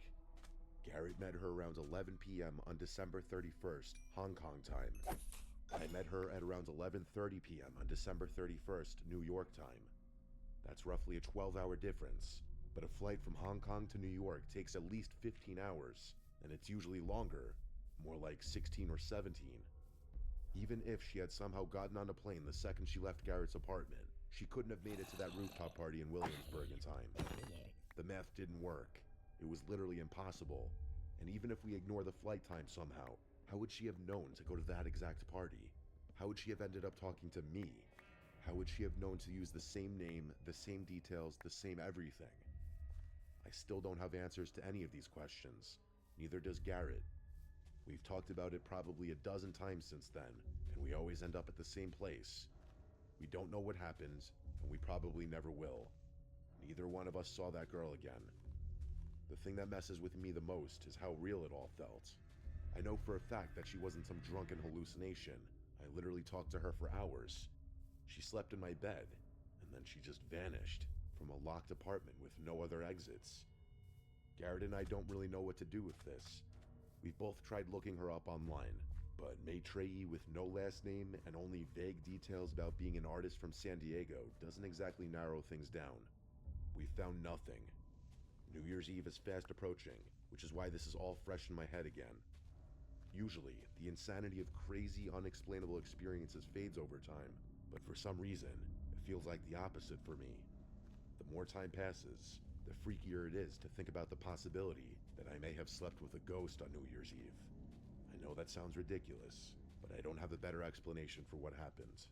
Garrett met her around 11 p.m. on December 31st, Hong Kong time. I met her at around 11:30 p.m. on December 31st, New York time. That's roughly a 12-hour difference, but a flight from Hong Kong to New York takes at least 15 hours, and it's usually longer, more like 16 or 17. Even if she had somehow gotten on a plane the second she left Garrett's apartment, she couldn't have made it to that rooftop party in Williamsburg in time. The math didn't work. It was literally impossible. And even if we ignore the flight time somehow, how would she have known to go to that exact party? How would she have ended up talking to me? How would she have known to use the same name, the same details, the same everything? I still don't have answers to any of these questions. Neither does Garrett. We've talked about it probably a dozen times since then, and we always end up at the same place. We don't know what happened, and we probably never will. Neither one of us saw that girl again. The thing that messes with me the most is how real it all felt. I know for a fact that she wasn't some drunken hallucination. I literally talked to her for hours. She slept in my bed, and then she just vanished from a locked apartment with no other exits. Garrett and I don't really know what to do with this. We've both tried looking her up online, but Maitreyi with no last name and only vague details about being an artist from San Diego doesn't exactly narrow things down. We've found nothing. New Year's Eve is fast approaching, which is why this is all fresh in my head again. Usually, the insanity of crazy, unexplainable experiences fades over time, but for some reason, it feels like the opposite for me. The more time passes, the freakier it is to think about the possibility that I may have slept with a ghost on New Year's Eve. I know that sounds ridiculous, but I don't have a better explanation for what happened.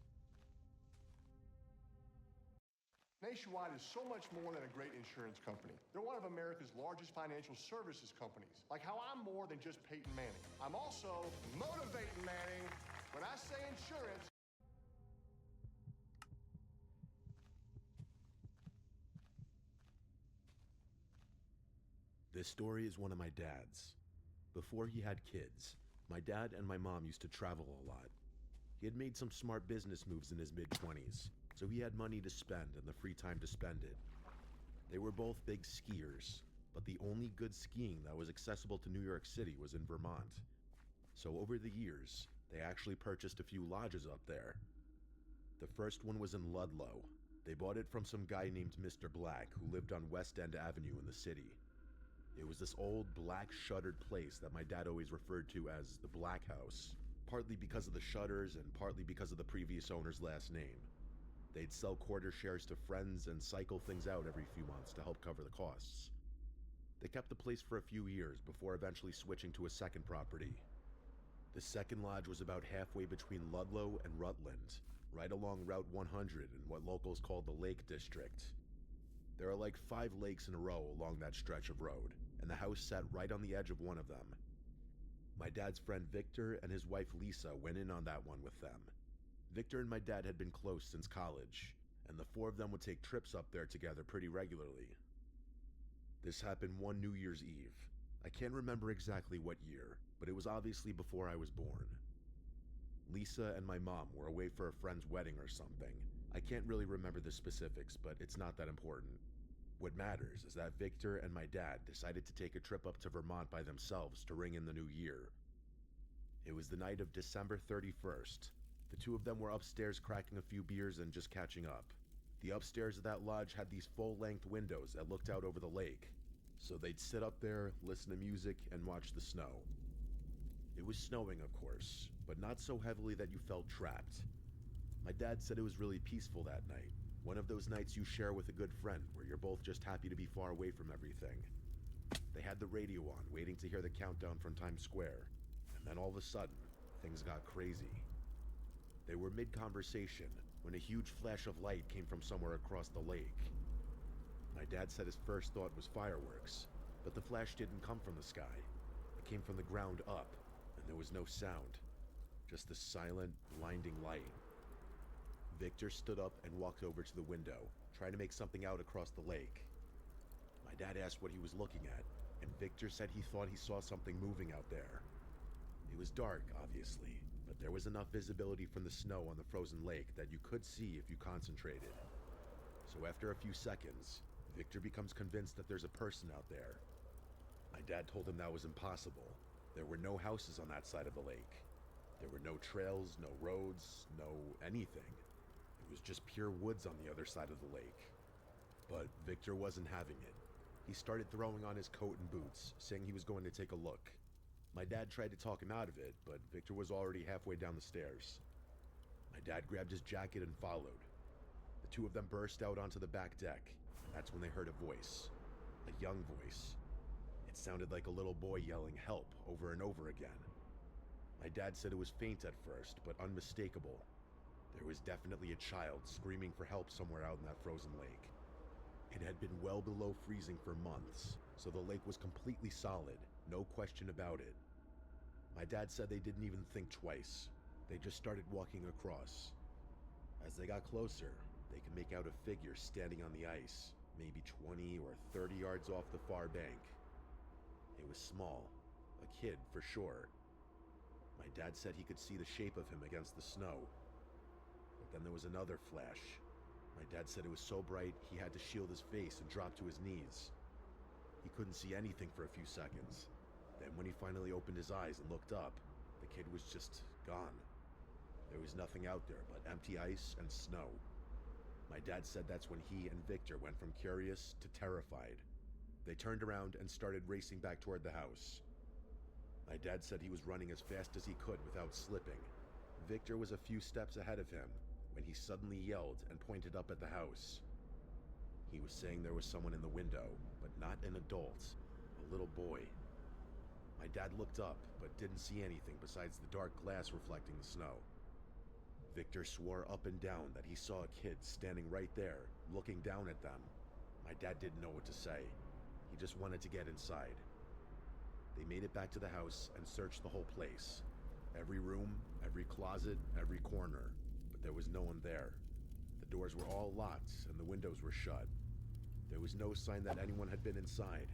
Nationwide is so much more than a great insurance company. They're one of America's largest financial services companies. Like how I'm more than just Peyton Manning. I'm also motivating Manning. When I say insurance, This story is one of my dad's. Before he had kids, my dad and my mom used to travel a lot. He had made some smart business moves in his mid-20s, so he had money to spend and the free time to spend it. They were both big skiers, but the only good skiing that was accessible to New York City was in Vermont. So over the years, they actually purchased a few lodges up there. The first one was in Ludlow, They bought it from some guy named Mr. Black who lived on West End Avenue in the city. It was this old black shuttered place that my dad always referred to as the Black House, partly because of the shutters and partly because of the previous owner's last name. They'd sell quarter shares to friends and cycle things out every few months to help cover the costs. They kept the place for a few years before eventually switching to a second property. The second lodge was about halfway between Ludlow and Rutland, right along Route 100 in what locals call the Lake District. There are like 5 lakes in a row along that stretch of road, and the house sat right on the edge of one of them. My dad's friend Victor and his wife Lisa went in on that one with them. Victor and my dad had been close since college, and the 4 of them would take trips up there together pretty regularly. This happened one New Year's Eve. I can't remember exactly what year, but it was obviously before I was born. Lisa and my mom were away for a friend's wedding or something. I can't really remember the specifics, but it's not that important. What matters is that Victor and my dad decided to take a trip up to Vermont by themselves to ring in the new year. It was the night of December 31st. The 2 of them were upstairs cracking a few beers and just catching up. The upstairs of that lodge had these full-length windows that looked out over the lake, so they'd sit up there, listen to music, and watch the snow. It was snowing, of course, but not so heavily that you felt trapped. My dad said it was really peaceful that night. One of those nights you share with a good friend where you're both just happy to be far away from everything. They had the radio on, waiting to hear the countdown from Times Square, and then all of a sudden, things got crazy. They were mid-conversation when a huge flash of light came from somewhere across the lake. My dad said his first thought was fireworks, but the flash didn't come from the sky. It came from the ground up, and there was no sound, just the silent, blinding light. Victor stood up and walked over to the window, trying to make something out across the lake. My dad asked what he was looking at, and Victor said he thought he saw something moving out there. It was dark, obviously, but there was enough visibility from the snow on the frozen lake that you could see if you concentrated. So after a few seconds, Victor becomes convinced that there's a person out there. My dad told him that was impossible. There were no houses on that side of the lake. There were no trails, no roads, no anything. It was just pure woods on the other side of the lake. But Victor wasn't having it. He started throwing on his coat and boots, saying he was going to take a look. My dad tried to talk him out of it, but Victor was already halfway down the stairs. My dad grabbed his jacket and followed. The 2 of them burst out onto the back deck. That's when they heard a voice. A young voice. It sounded like a little boy yelling help over and over again. My dad said it was faint at first, but unmistakable. There was definitely a child screaming for help somewhere out in that frozen lake. It had been well below freezing for months, so the lake was completely solid, no question about it. My dad said they didn't even think twice. They just started walking across. As they got closer, they could make out a figure standing on the ice, maybe 20 or 30 yards off the far bank. It was small, a kid for sure. My dad said he could see the shape of him against the snow. But then there was another flash. My dad said it was so bright he had to shield his face and drop to his knees. He couldn't see anything for a few seconds. Then when he finally opened his eyes and looked up, the kid was just gone. There was nothing out there but empty ice and snow. My dad said that's when he and Victor went from curious to terrified. They turned around and started racing back toward the house. My dad said he was running as fast as he could without slipping. Victor was a few steps ahead of him when he suddenly yelled and pointed up at the house. He was saying there was someone in the window, but not an adult, a little boy. My dad looked up, but didn't see anything besides the dark glass reflecting the snow. Victor swore up and down that he saw a kid standing right there, looking down at them. My dad didn't know what to say. He just wanted to get inside. They made it back to the house and searched the whole place. Every room, every closet, every corner, but there was no one there. The doors were all locked and the windows were shut. There was no sign that anyone had been inside.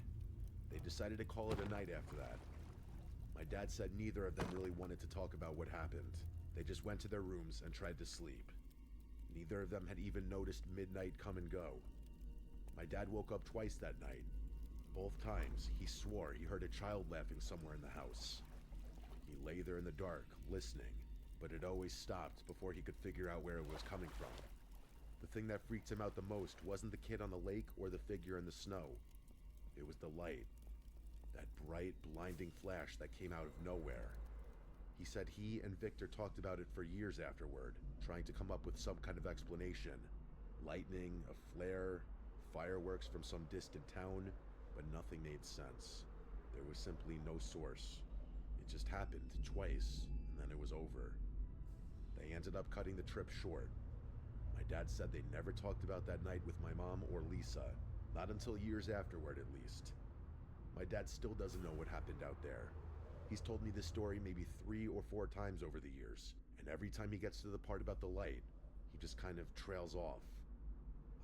They decided to call it a night after that. My dad said neither of them really wanted to talk about what happened. They just went to their rooms and tried to sleep. Neither of them had even noticed midnight come and go. My dad woke up twice that night. Both times, he swore he heard a child laughing somewhere in the house. He lay there in the dark, listening, but it always stopped before he could figure out where it was coming from. The thing that freaked him out the most wasn't the kid on the lake or the figure in the snow. It was the light. That bright, blinding flash that came out of nowhere. He said he and Victor talked about it for years afterward, trying to come up with some kind of explanation. Lightning, a flare, fireworks from some distant town, but nothing made sense. There was simply no source. It just happened twice, and then it was over. They ended up cutting the trip short. My dad said they never talked about that night with my mom or Lisa, not until years afterward at least. My dad still doesn't know what happened out there. He's told me this story maybe 3 or 4 times over the years, and every time he gets to the part about the light, he just kind of trails off.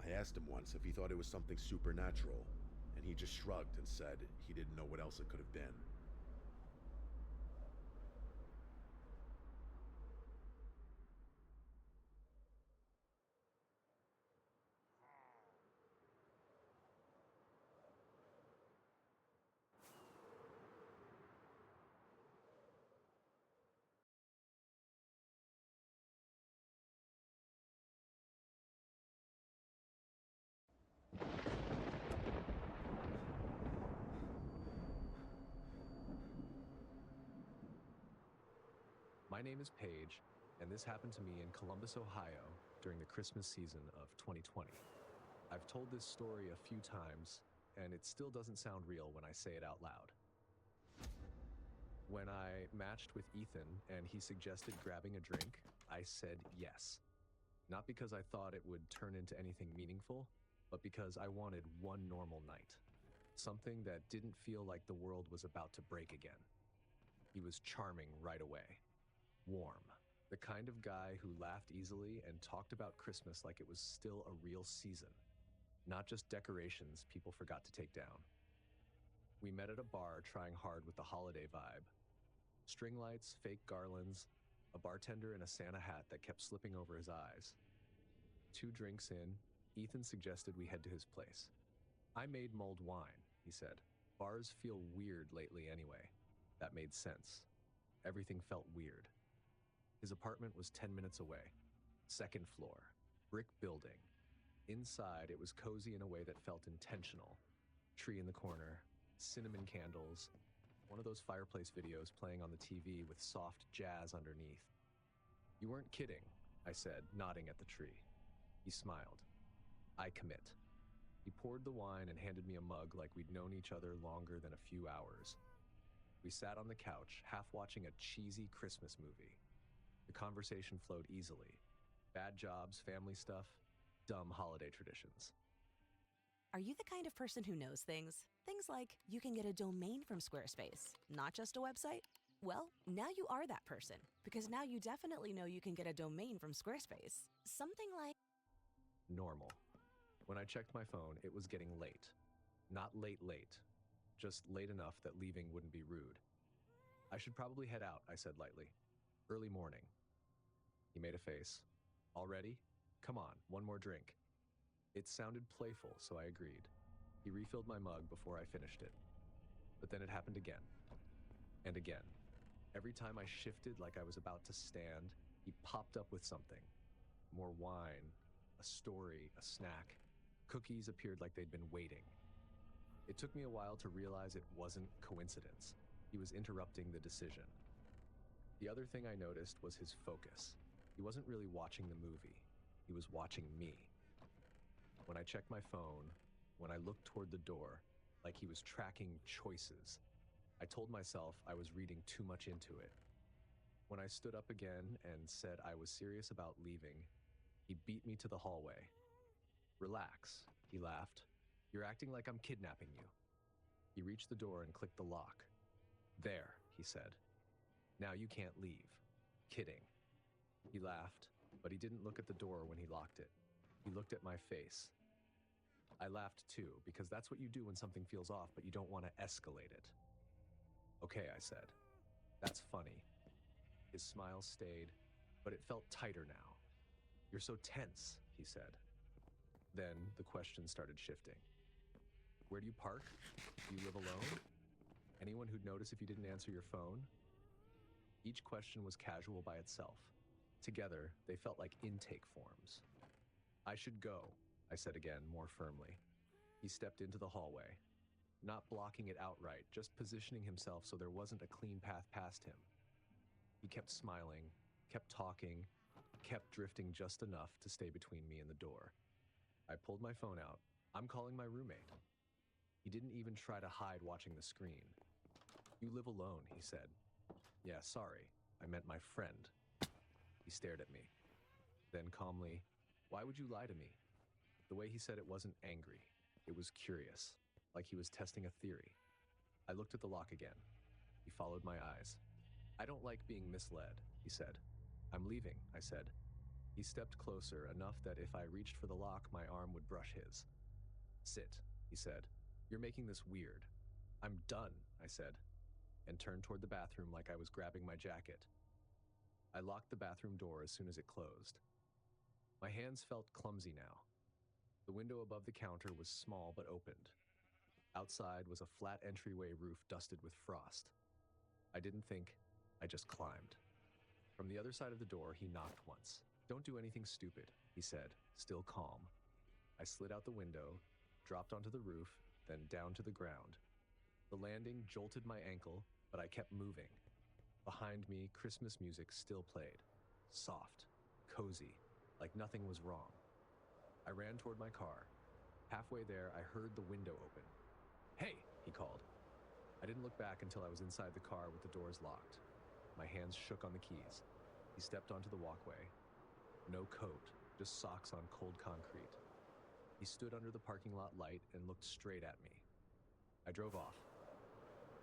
I asked him once if he thought it was something supernatural, and he just shrugged and said he didn't know what else it could have been. My name is Paige, and this happened to me in Columbus, Ohio, during the Christmas season of 2020. I've told this story a few times, and it still doesn't sound real when I say it out loud. When I matched with Ethan and he suggested grabbing a drink, I said yes. Not because I thought it would turn into anything meaningful, but because I wanted one normal night. Something that didn't feel like the world was about to break again. He was charming right away. Warm. The kind of guy who laughed easily and talked about Christmas like it was still a real season. Not just decorations people forgot to take down. We met at a bar trying hard with the holiday vibe. String lights, fake garlands, a bartender in a Santa hat that kept slipping over his eyes. 2 drinks in, Ethan suggested we head to his place. I made mulled wine, he said. Bars feel weird lately anyway. That made sense. Everything felt weird. His apartment was 10 minutes away. 2nd floor. Brick building. Inside, it was cozy in a way that felt intentional. Tree in the corner, cinnamon candles, one of those fireplace videos playing on the TV with soft jazz underneath. You weren't kidding, I said, nodding at the tree. He smiled. I commit. He poured the wine and handed me a mug like we'd known each other longer than a few hours. We sat on the couch, half watching a cheesy Christmas movie. The conversation flowed easily. Bad jobs, family stuff, dumb holiday traditions. Are you the kind of person who knows things? Things like you can get a domain from Squarespace, not just a website? Well, now you are that person, because now you definitely know you can get a domain from Squarespace. Something like Normal. When I checked my phone, it was getting late. Not late, just late enough that leaving wouldn't be rude. I should probably head out, I said lightly. Early morning. He made a face. Already? Come on, one more drink. It sounded playful, so I agreed. He refilled my mug before I finished it. But then it happened again. And again. Every time I shifted like I was about to stand, he popped up with something. More wine, a story, a snack. Cookies appeared like they'd been waiting. It took me a while to realize it wasn't coincidence. He was interrupting the decision. The other thing I noticed was his focus. He wasn't really watching the movie. He was watching me. When I checked my phone, when I looked toward the door, like he was tracking choices, I told myself I was reading too much into it. When I stood up again and said I was serious about leaving, he beat me to the hallway. Relax, he laughed. You're acting like I'm kidnapping you. He reached the door and clicked the lock. There, he said. Now you can't leave. Kidding. He laughed, but he didn't look at the door when he locked it. He looked at my face. I laughed too, because that's what you do when something feels off, but you don't want to escalate it. Okay, I said. That's funny. His smile stayed, but it felt tighter now. You're so tense, he said. Then the question started shifting. Where do you park? Do you live alone? Anyone who'd notice if you didn't answer your phone? Each question was casual by itself. Together, they felt like intake forms. I should go, I said again, more firmly. He stepped into the hallway, not blocking it outright, just positioning himself so there wasn't a clean path past him. He kept smiling, kept talking, kept drifting just enough to stay between me and the door. I pulled my phone out. I'm calling my roommate. He didn't even try to hide watching the screen. You live alone, he said. Yeah, sorry. I meant my friend. He stared at me. Then calmly, why would you lie to me? The way he said it wasn't angry. It was curious, like he was testing a theory. I looked at the lock again. He followed my eyes. I don't like being misled, he said. I'm leaving, I said. He stepped closer, enough that if I reached for the lock, my arm would brush his. Sit, he said. You're making this weird. I'm done, I said, and turned toward the bathroom like I was grabbing my jacket. I locked the bathroom door as soon as it closed. My hands felt clumsy now. The window above the counter was small but opened. Outside was a flat entryway roof dusted with frost. I didn't think, I just climbed. From the other side of the door, he knocked once. Don't do anything stupid, he said, still calm. I slid out the window, dropped onto the roof, then down to the ground. The landing jolted my ankle, but I kept moving. Behind me, Christmas music still played. Soft, cozy, like nothing was wrong. I ran toward my car. Halfway there, I heard the window open. Hey, he called. I didn't look back until I was inside the car with the doors locked. My hands shook on the keys. He stepped onto the walkway. No coat, just socks on cold concrete. He stood under the parking lot light and looked straight at me. I drove off.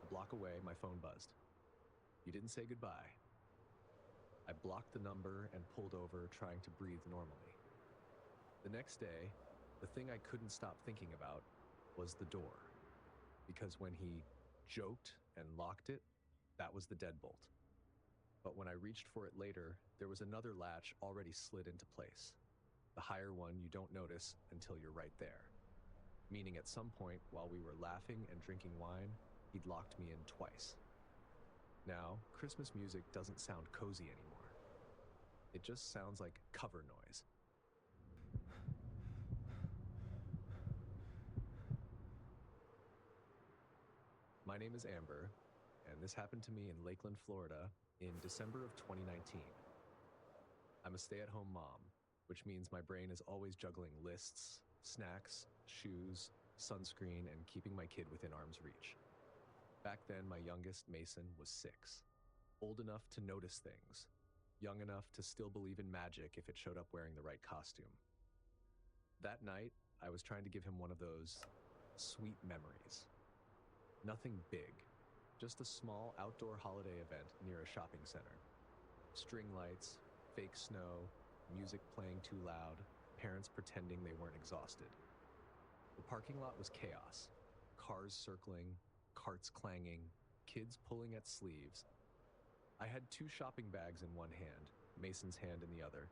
A block away, my phone buzzed. You didn't say goodbye. I blocked the number and pulled over, trying to breathe normally. The next day, the thing I couldn't stop thinking about was the door. Because when he joked and locked it, that was the deadbolt. But when I reached for it later, there was another latch already slid into place. The higher one you don't notice until you're right there. Meaning at some point, while we were laughing and drinking wine, he'd locked me in twice. Now, Christmas music doesn't sound cozy anymore. It just sounds like cover noise. My name is Amber, and this happened to me in Lakeland, Florida in December of 2019. I'm a stay-at-home mom, which means my brain is always juggling lists, snacks, shoes, sunscreen, and keeping my kid within arm's reach. Back then, my youngest, Mason, was 6. Old enough to notice things. Young enough to still believe in magic if it showed up wearing the right costume. That night, I was trying to give him one of those sweet memories. Nothing big, just a small outdoor holiday event near a shopping center. String lights, fake snow, music playing too loud, parents pretending they weren't exhausted. The parking lot was chaos. Cars circling, carts clanging, kids pulling at sleeves. I had 2 shopping bags in one hand, Mason's hand in the other,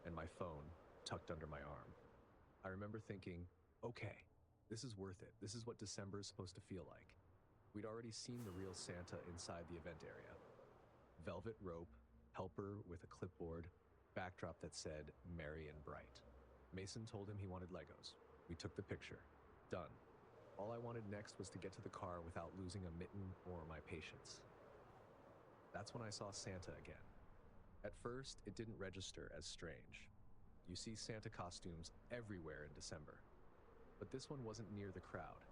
and my phone tucked under my arm. I remember thinking, okay, this is worth it. This is what December is supposed to feel like. We'd already seen the real Santa inside the event area. Velvet rope, helper with a clipboard, backdrop that said, Merry and Bright. Mason told him he wanted Legos. We took the picture. Done. All I wanted next was to get to the car without losing a mitten or my patience. That's when I saw Santa again. At first, it didn't register as strange. You see Santa costumes everywhere in December. But this one wasn't near the crowd.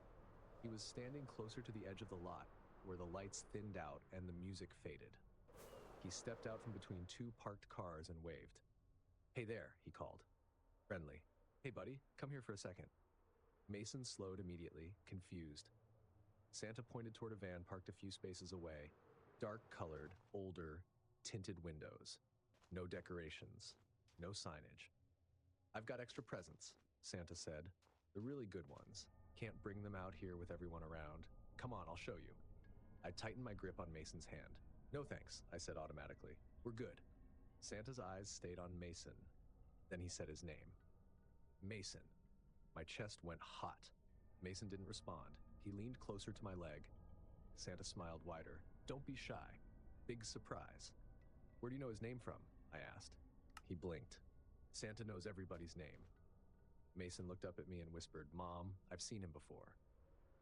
He was standing closer to the edge of the lot, where the lights thinned out and the music faded. He stepped out from between 2 parked cars and waved. Hey there, he called. Friendly. Hey buddy, come here for a second. Mason slowed immediately, confused. Santa pointed toward a van parked a few spaces away. Dark-colored, older, tinted windows. No decorations. No signage. I've got extra presents, Santa said. The really good ones. Can't bring them out here with everyone around. Come on, I'll show you. I tightened my grip on Mason's hand. No thanks, I said automatically. We're good. Santa's eyes stayed on Mason. Then he said his name. Mason. My chest went hot. Mason didn't respond. He leaned closer to my leg. Santa smiled wider. Don't be shy. Big surprise. Where do you know his name from? I asked. He blinked. Santa knows everybody's name. Mason looked up at me and whispered, "Mom, I've seen him before."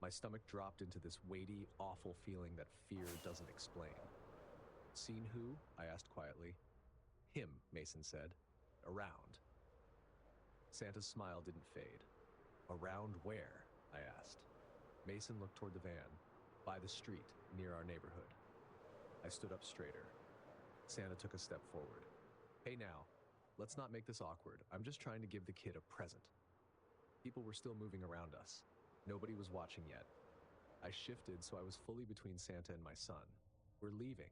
My stomach dropped into this weighty, awful feeling that fear doesn't explain. "Seen who?" I asked quietly. "Him," Mason said. "Around." Santa's smile didn't fade. "Around where?" I asked. Mason looked toward the van, by the street, near our neighborhood. I stood up straighter. Santa took a step forward. "Hey now, let's not make this awkward. I'm just trying to give the kid a present." People were still moving around us. Nobody was watching yet. I shifted so I was fully between Santa and my son. "We're leaving."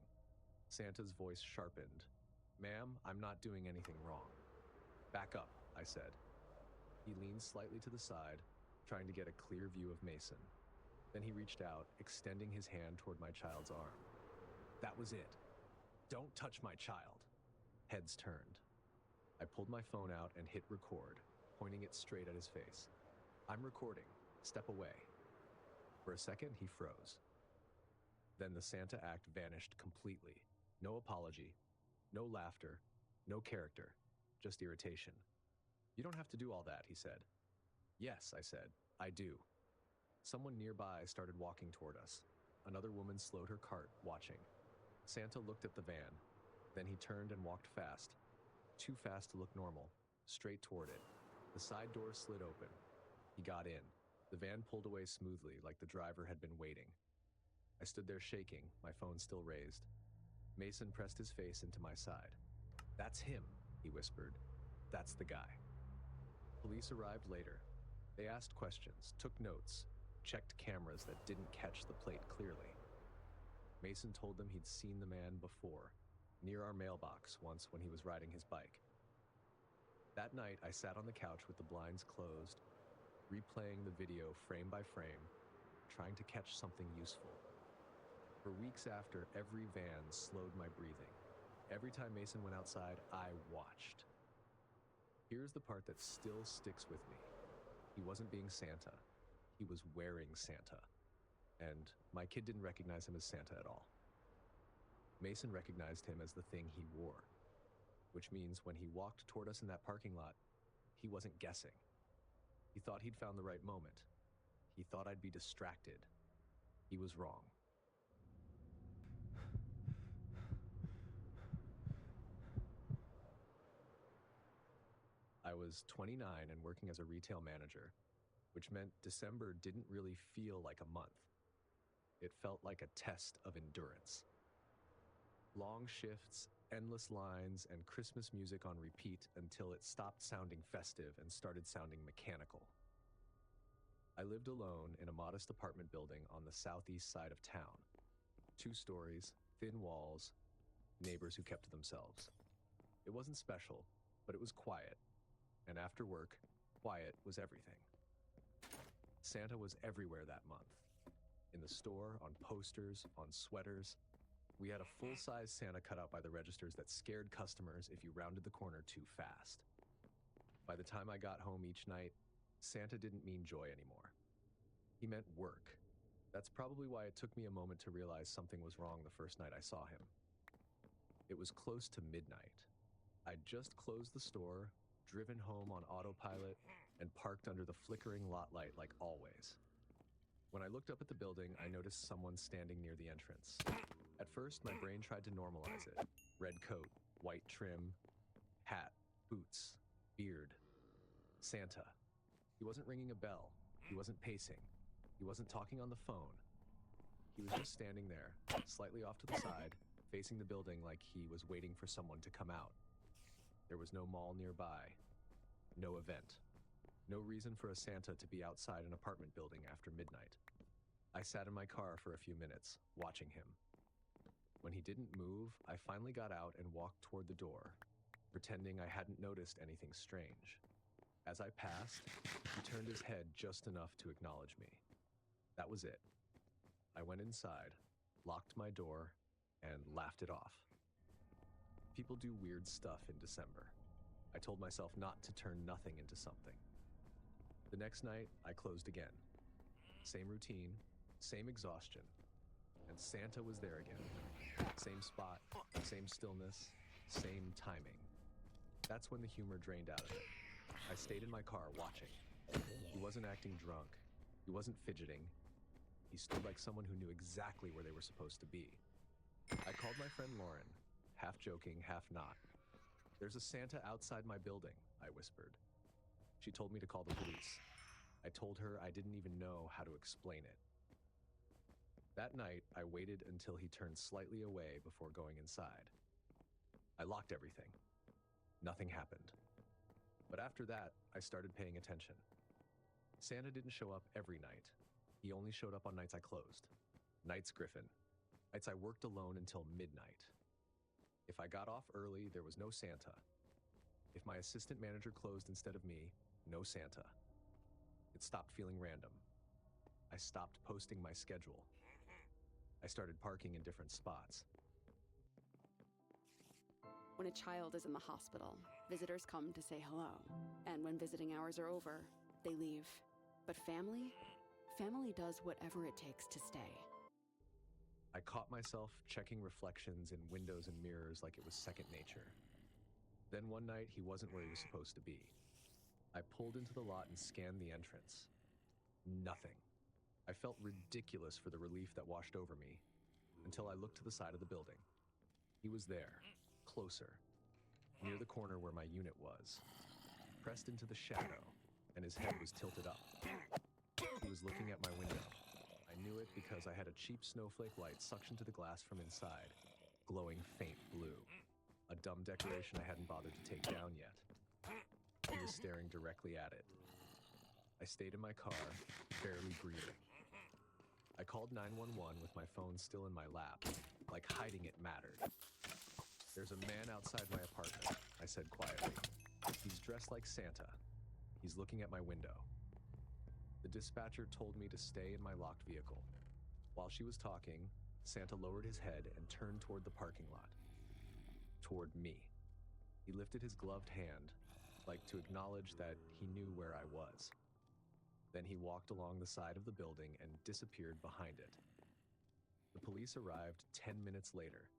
Santa's voice sharpened. "Ma'am, I'm not doing anything wrong." "Back up," I said. He leaned slightly to the side, trying to get a clear view of Mason. Then he reached out, extending his hand toward my child's arm. "That was it. Don't touch my child." Heads turned. I pulled my phone out and hit record, pointing it straight at his face. "I'm recording. Step away." For a second, he froze. Then the Santa act vanished completely. No apology, no laughter, no character, just irritation. "You don't have to do all that," he said. "Yes," I said, "I do." Someone nearby started walking toward us. Another woman slowed her cart, watching. Santa looked at the van. Then he turned and walked fast. Too fast to look normal, straight toward it. The side door slid open. He got in. The van pulled away smoothly, like the driver had been waiting. I stood there shaking, my phone still raised. Mason pressed his face into my side. "That's him," he whispered. "That's the guy." Police arrived later. They asked questions, took notes, checked cameras that didn't catch the plate clearly. Mason told them he'd seen the man before, near our mailbox once when he was riding his bike. That night, I sat on the couch with the blinds closed, replaying the video frame by frame, trying to catch something useful. For weeks after, every van slowed my breathing. Every time Mason went outside, I watched. Here's the part that still sticks with me. He wasn't being Santa. He was wearing Santa. And my kid didn't recognize him as Santa at all. Mason recognized him as the thing he wore, which means when he walked toward us in that parking lot, he wasn't guessing. He thought he'd found the right moment. He thought I'd be distracted. He was wrong. I was 29 and working as a retail manager, which meant December didn't really feel like a month. It felt like a test of endurance. Long shifts, endless lines, and Christmas music on repeat until it stopped sounding festive and started sounding mechanical. I lived alone in a modest apartment building on the southeast side of town. 2 stories, thin walls, neighbors who kept to themselves. It wasn't special, but it was quiet. And after work, quiet was everything. Santa was everywhere that month. In the store, on posters, on sweaters. We had a full-size Santa cut out by the registers that scared customers if you rounded the corner too fast. By the time I got home each night, Santa didn't mean joy anymore. He meant work. That's probably why it took me a moment to realize something was wrong the first night I saw him. It was close to midnight. I'd just closed the store, driven home on autopilot, and parked under the flickering lot light like always. When I looked up at the building, I noticed someone standing near the entrance. At first, my brain tried to normalize it. Red coat, white trim, hat, boots, beard. Santa. He wasn't ringing a bell. He wasn't pacing. He wasn't talking on the phone. He was just standing there, slightly off to the side, facing the building like he was waiting for someone to come out. There was no mall nearby. No event. No reason for a Santa to be outside an apartment building after midnight. I sat in my car for a few minutes, watching him. When he didn't move, I finally got out and walked toward the door, pretending I hadn't noticed anything strange. As I passed, he turned his head just enough to acknowledge me. That was it. I went inside, locked my door, and laughed it off. People do weird stuff in December. I told myself not to turn nothing into something. The next night, I closed again. Same routine, same exhaustion, and Santa was there again. Same spot, same stillness, same timing. That's when the humor drained out of it. I stayed in my car watching. He wasn't acting drunk. He wasn't fidgeting. He stood like someone who knew exactly where they were supposed to be. I called my friend Lauren, half joking, half not. "There's a Santa outside my building," I whispered. She told me to call the police. I told her I didn't even know how to explain it. That night, I waited until he turned slightly away before going inside. I locked everything. Nothing happened. But after that, I started paying attention. Santa didn't show up every night. He only showed up on nights I closed. Nights Griffin. Nights I worked alone until midnight. If I got off early, there was no Santa. If my assistant manager closed instead of me, no Santa. It stopped feeling random. I stopped posting my schedule. I started parking in different spots. When a child is in the hospital, visitors come to say hello. And when visiting hours are over, they leave. But family does whatever it takes to stay. I caught myself checking reflections in windows and mirrors like it was second nature. Then one night, he wasn't where he was supposed to be. I pulled into the lot and scanned the entrance. Nothing. I felt ridiculous for the relief that washed over me, until I looked to the side of the building. He was there, closer, near the corner where my unit was, pressed into the shadow, and his head was tilted up. He was looking at my window. I knew it because I had a cheap snowflake light suctioned to the glass from inside, glowing faint blue, a dumb decoration I hadn't bothered to take down yet. He was staring directly at it. I stayed in my car, barely breathing. I called 911 with my phone still in my lap, like hiding it mattered. "There's a man outside my apartment," I said quietly. "He's dressed like Santa. He's looking at my window." The dispatcher told me to stay in my locked vehicle. While she was talking, Santa lowered his head and turned toward the parking lot. Toward me. He lifted his gloved hand, like to acknowledge that he knew where I was. Then he walked along the side of the building and disappeared behind it. The police arrived 10 minutes later.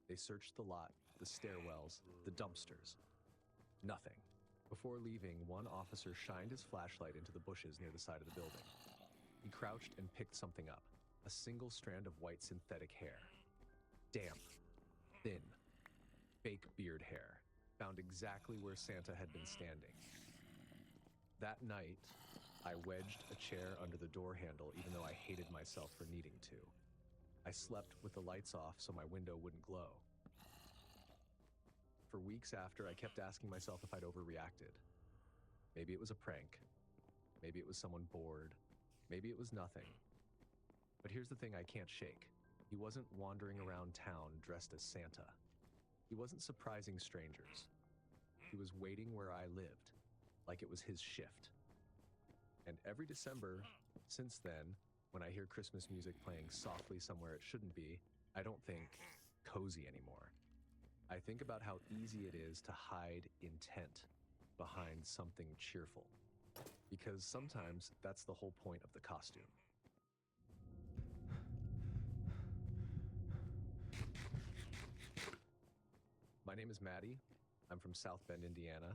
They searched the lot, the stairwells, the dumpsters. Nothing. Before leaving, one officer shined his flashlight into the bushes near the side of the building. He crouched and picked something up, a single strand of white synthetic hair. Damp, thin, fake beard hair, found exactly where Santa had been standing. That night, I wedged a chair under the door handle even though I hated myself for needing to. I slept with the lights off so my window wouldn't glow. For weeks after, I kept asking myself if I'd overreacted. Maybe it was a prank. Maybe it was someone bored. Maybe it was nothing. But here's the thing I can't shake. He wasn't wandering around town dressed as Santa. He wasn't surprising strangers. He was waiting where I lived, like it was his shift. And every December, since then, when I hear Christmas music playing softly somewhere it shouldn't be, I don't think cozy anymore. I think about how easy it is to hide intent behind something cheerful. Because sometimes that's the whole point of the costume. My name is Maddie. I'm from South Bend, Indiana,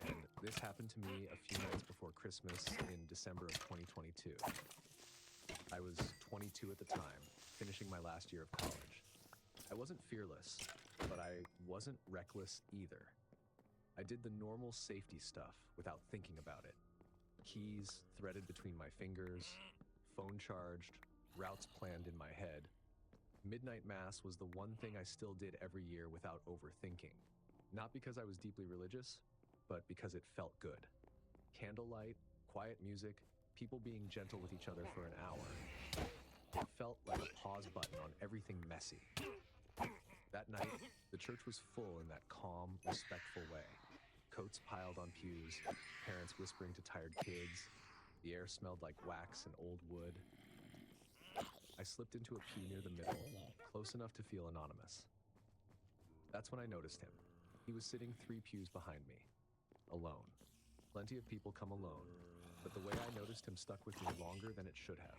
and this happened to me a few nights before Christmas in December of 2022. I was 22 at the time, finishing my last year of college. I wasn't fearless, but I wasn't reckless either. I did the normal safety stuff without thinking about it. Keys threaded between my fingers, phone charged, routes planned in my head. Midnight Mass was the one thing I still did every year without overthinking. Not because I was deeply religious, but because it felt good. Candlelight, quiet music, people being gentle with each other for an hour. It felt like a pause button on everything messy. That night, the church was full in that calm, respectful way. Coats piled on pews, parents whispering to tired kids. The air smelled like wax and old wood. I slipped into a pew near the middle, close enough to feel anonymous. That's when I noticed him. He was sitting 3 pews behind me, alone. Plenty of people come alone, but the way I noticed him stuck with me longer than it should have.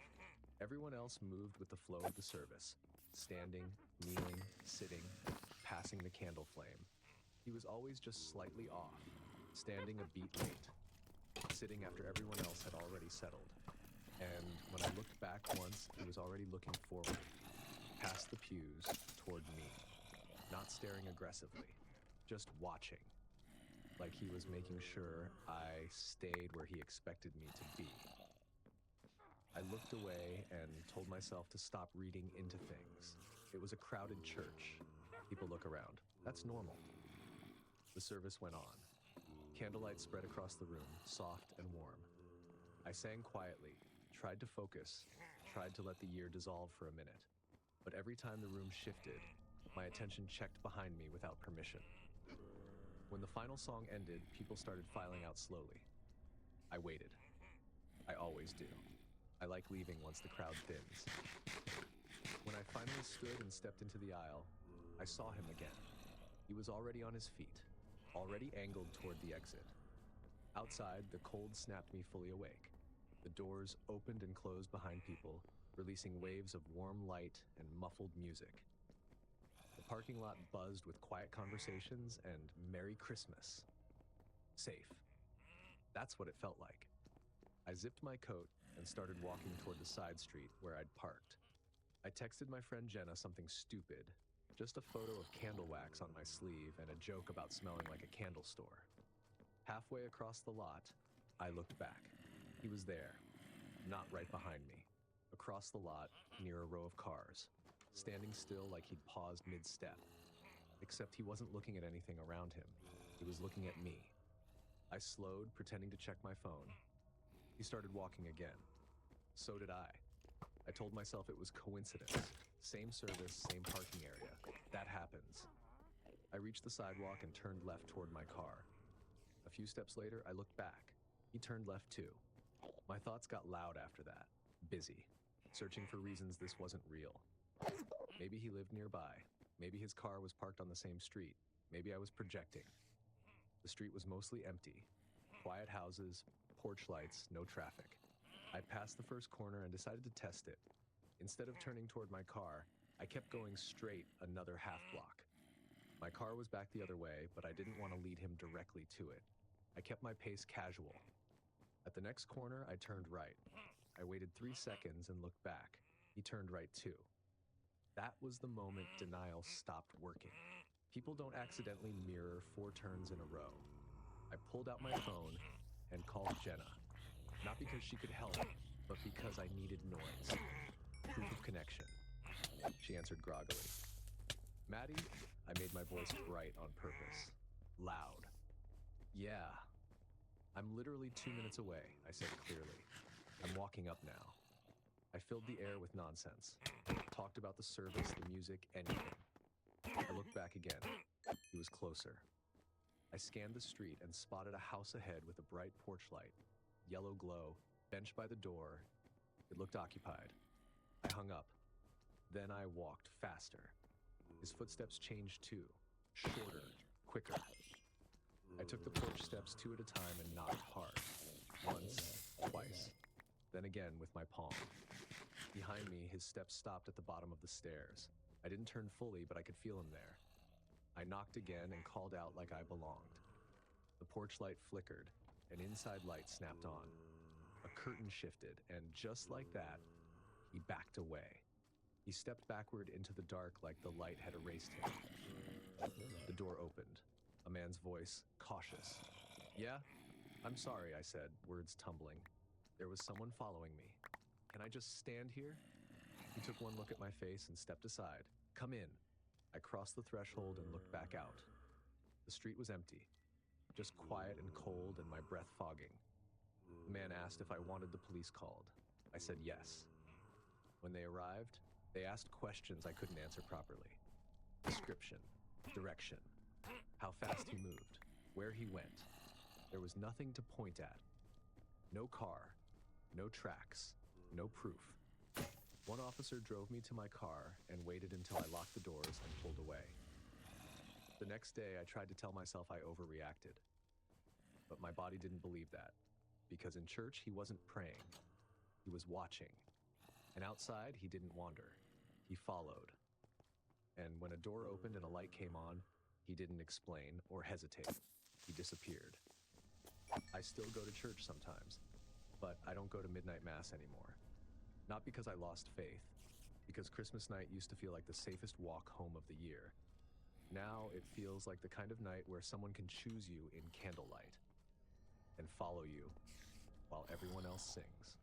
Everyone else moved with the flow of the service, standing, kneeling, sitting, passing the candle flame. He was always just slightly off, standing a beat late, sitting after everyone else had already settled. And when I looked back once, he was already looking forward, past the pews, toward me, not staring aggressively, just watching, like he was making sure I stayed where he expected me to be. I looked away and told myself to stop reading into things. It was a crowded church. People look around. That's normal. The service went on. Candlelight spread across the room, soft and warm. I sang quietly, tried to focus, tried to let the year dissolve for a minute. But every time the room shifted, my attention checked behind me without permission. When the final song ended, people started filing out slowly. I waited. I always do. I like leaving once the crowd thins. When I finally stood and stepped into the aisle, I saw him again. He was already on his feet, already angled toward the exit. Outside, the cold snapped me fully awake. The doors opened and closed behind people, releasing waves of warm light and muffled music. The parking lot buzzed with quiet conversations and Merry Christmas. Safe. That's what it felt like. I zipped my coat and started walking toward the side street where I'd parked. I texted my friend Jenna something stupid, just a photo of candle wax on my sleeve and a joke about smelling like a candle store. Halfway across the lot, I looked back. He was there, not right behind me, across the lot near a row of cars, standing still like he'd paused mid-step. Except he wasn't looking at anything around him. He was looking at me. I slowed, pretending to check my phone. He started walking again. So did I. I told myself it was coincidence. Same service, same parking area. That happens. I reached the sidewalk and turned left toward my car. A few steps later, I looked back. He turned left too. My thoughts got loud after that. Busy. Searching for reasons this wasn't real. Maybe he lived nearby. Maybe his car was parked on the same street. Maybe I was projecting. The street was mostly empty. Quiet houses, porch lights, no traffic. I passed the first corner and decided to test it. Instead of turning toward my car, I kept going straight another half block. My car was back the other way, but I didn't want to lead him directly to it. I kept my pace casual. At the next corner, I turned right. I waited 3 seconds and looked back. He turned right too. That was the moment denial stopped working. People don't accidentally mirror 4 turns in a row. I pulled out my phone and called Jenna. Not because she could help, but because I needed noise. Proof of connection. She answered groggily. Maddie, I made my voice bright on purpose. Loud. Yeah. I'm literally 2 minutes away, I said clearly. I'm walking up now. I filled the air with nonsense. Talked about the service, the music, anything. I looked back again. He was closer. I scanned the street and spotted a house ahead with a bright porch light. Yellow glow, bench by the door. It looked occupied. I hung up. Then I walked faster. His footsteps changed too. Shorter, quicker. I took the porch steps 2 at a time and knocked hard. Once, twice. Then again with my palm. Behind me, his steps stopped at the bottom of the stairs. I didn't turn fully, but I could feel him there. I knocked again and called out like I belonged. The porch light flickered. An inside light snapped on. A curtain shifted, and just like that, he backed away. He stepped backward into the dark like the light had erased him. The door opened. A man's voice, cautious. Yeah? I'm sorry, I said, words tumbling. There was someone following me. Can I just stand here? He took one look at my face and stepped aside. Come in. I crossed the threshold and looked back out. The street was empty. Just quiet and cold and my breath fogging. The man asked if I wanted the police called. I said yes. When they arrived, they asked questions I couldn't answer properly. Description, direction, how fast he moved, where he went. There was nothing to point at. No car, no tracks, no proof. One officer drove me to my car and waited until I locked the doors and pulled away. The next day, I tried to tell myself I overreacted. But my body didn't believe that, because in church, he wasn't praying. He was watching. And outside, he didn't wander. He followed. And when a door opened and a light came on, he didn't explain or hesitate. He disappeared. I still go to church sometimes, but I don't go to midnight mass anymore. Not because I lost faith, because Christmas night used to feel like the safest walk home of the year. Now it feels like the kind of night where someone can choose you in candlelight and follow you while everyone else sings.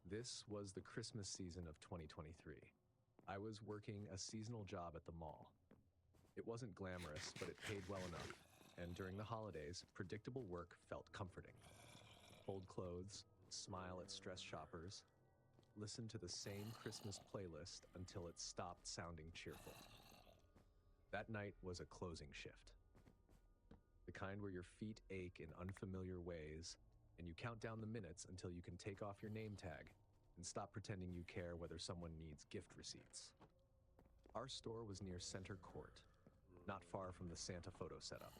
This was the Christmas season of 2023. I was working a seasonal job at the mall. It wasn't glamorous, but it paid well enough, and during the holidays, predictable work felt comforting. Fold clothes, smile at stressed shoppers, listen to the same Christmas playlist until it stopped sounding cheerful. That night was a closing shift. The kind where your feet ache in unfamiliar ways, and you count down the minutes until you can take off your name tag and stop pretending you care whether someone needs gift receipts. Our store was near Center Court, not far from the Santa photo setup.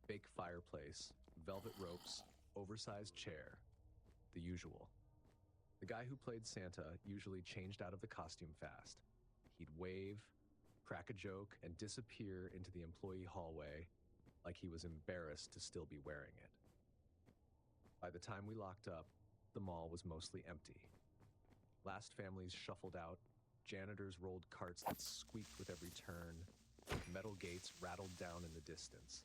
Fake fireplace, velvet ropes, oversized chair, the usual. The guy who played Santa usually changed out of the costume fast. He'd wave, crack a joke, and disappear into the employee hallway like he was embarrassed to still be wearing it. By the time we locked up, the mall was mostly empty. Last families shuffled out, janitors rolled carts that squeaked with every turn, metal gates rattled down in the distance.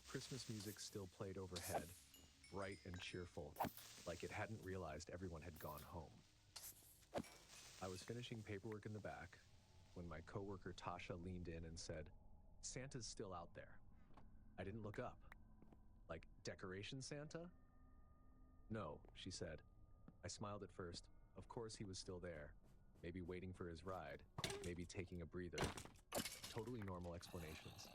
Christmas music still played overhead, bright and cheerful, like it hadn't realized everyone had gone home. I was finishing paperwork in the back when my coworker Tasha leaned in and said, "Santa's still out there." I didn't look up. Like, decoration Santa? "No," she said. I smiled at first. Of course he was still there. Maybe waiting for his ride. Maybe taking a breather. Totally normal explanations.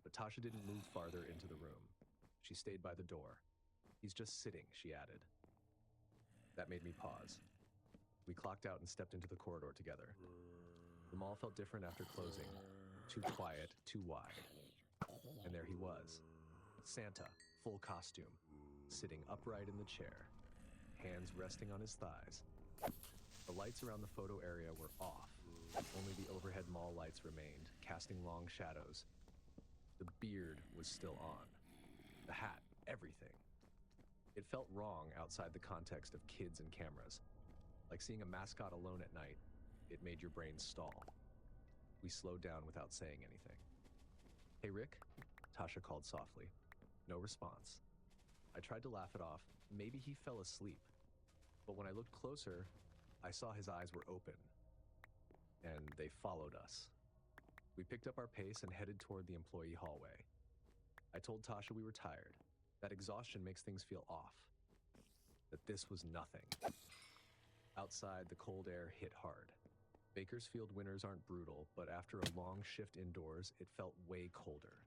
But Tasha didn't move farther into the room. She stayed by the door. "He's just sitting," she added. That made me pause. We clocked out and stepped into the corridor together. The mall felt different after closing. Too quiet, too wide. And there he was. Santa, full costume, sitting upright in the chair, hands resting on his thighs. The lights around the photo area were off. Only the overhead mall lights remained, casting long shadows. The beard was still on. The hat, everything. It felt wrong outside the context of kids and cameras. Like seeing a mascot alone at night, it made your brain stall. We slowed down without saying anything. "Hey, Rick," Tasha called softly. No response. I tried to laugh it off. Maybe he fell asleep. But when I looked closer, I saw his eyes were open. And they followed us. We picked up our pace and headed toward the employee hallway. I told Tasha we were tired. That exhaustion makes things feel off. That this was nothing. Outside, the cold air hit hard. Bakersfield winters aren't brutal, but after a long shift indoors, it felt way colder.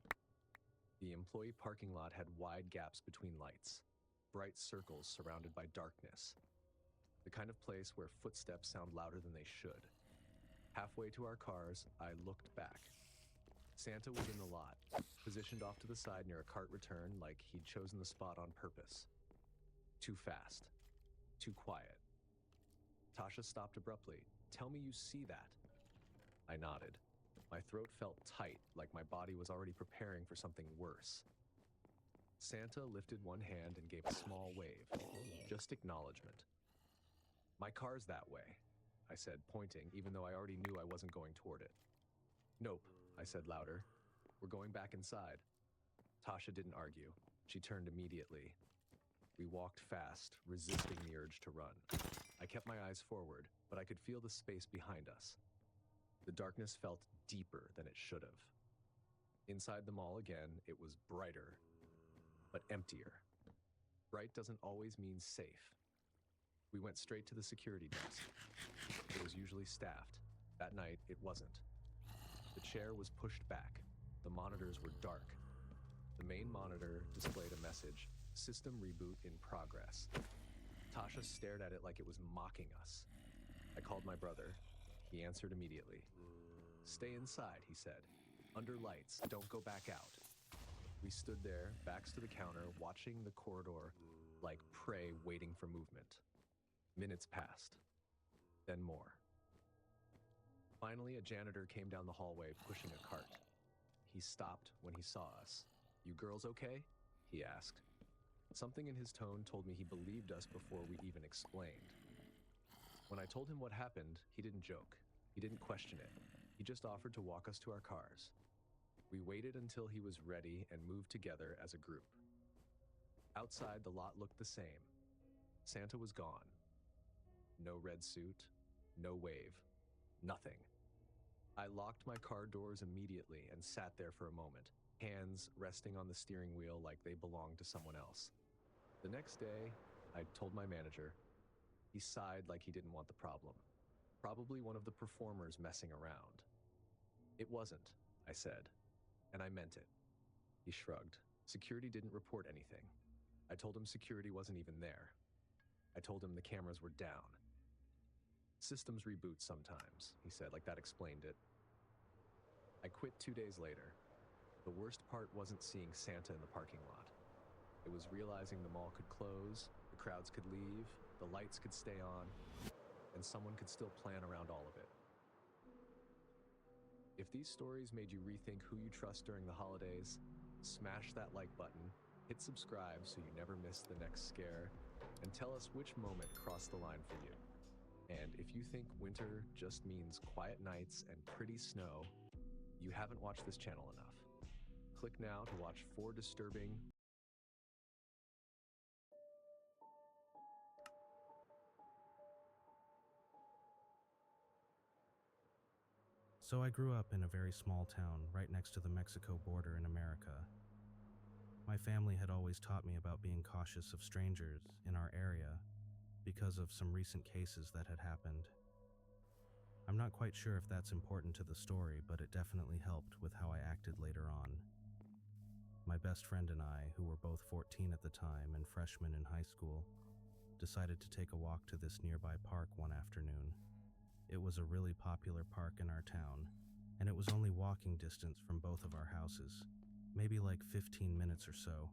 The employee parking lot had wide gaps between lights, bright circles surrounded by darkness. The kind of place where footsteps sound louder than they should. Halfway to our cars, I looked back. Santa was in the lot, positioned off to the side near a cart return like he'd chosen the spot on purpose. Too fast. Too quiet. Tasha stopped abruptly. "Tell me you see that." I nodded. My throat felt tight, like my body was already preparing for something worse. Santa lifted one hand and gave a small wave. Just acknowledgement. "My car's that way," I said, pointing, even though I already knew I wasn't going toward it. "Nope," I said louder. "We're going back inside." Tasha didn't argue. She turned immediately. We walked fast, resisting the urge to run. I kept my eyes forward, but I could feel the space behind us. The darkness felt deeper than it should have. Inside the mall again, it was brighter, but emptier. Bright doesn't always mean safe. We went straight to the security desk. It was usually staffed. That night, it wasn't. The chair was pushed back. The monitors were dark. The main monitor displayed a message, "System reboot in progress." Tasha stared at it like it was mocking us. I called my brother. He answered immediately. "Stay inside," he said. "Under lights, don't go back out." We stood there, backs to the counter, watching the corridor like prey waiting for movement. Minutes passed. Then more. Finally, a janitor came down the hallway pushing a cart. He stopped when he saw us. "You girls okay?" he asked. Something in his tone told me he believed us before we even explained. When I told him what happened, he didn't joke. He didn't question it. He just offered to walk us to our cars. We waited until he was ready and moved together as a group. Outside, the lot looked the same. Santa was gone. No red suit, no wave, nothing. I locked my car doors immediately and sat there for a moment, hands resting on the steering wheel like they belonged to someone else. The next day, I told my manager. He sighed like he didn't want the problem. Probably one of the performers messing around. "It wasn't," I said, and I meant it. He shrugged. Security didn't report anything. I told him security wasn't even there. I told him the cameras were down. "Systems reboot sometimes," he said, like that explained it. I quit 2 days later. The worst part wasn't seeing Santa in the parking lot. It was realizing the mall could close, the crowds could leave, the lights could stay on, and someone could still plan around all of it. If these stories made you rethink who you trust during the holidays, smash that like button, hit subscribe so you never miss the next scare, and tell us which moment crossed the line for you. And if you think winter just means quiet nights and pretty snow, you haven't watched this channel enough. Click now to watch 4 disturbing, So I grew up in a very small town right next to the Mexico border in America. My family had always taught me about being cautious of strangers in our area because of some recent cases that had happened. I'm not quite sure if that's important to the story, but it definitely helped with how I acted later on. My best friend and I, who were both 14 at the time and freshmen in high school, decided to take a walk to this nearby park one afternoon. It was a really popular park in our town, and it was only walking distance from both of our houses, maybe like 15 minutes or so.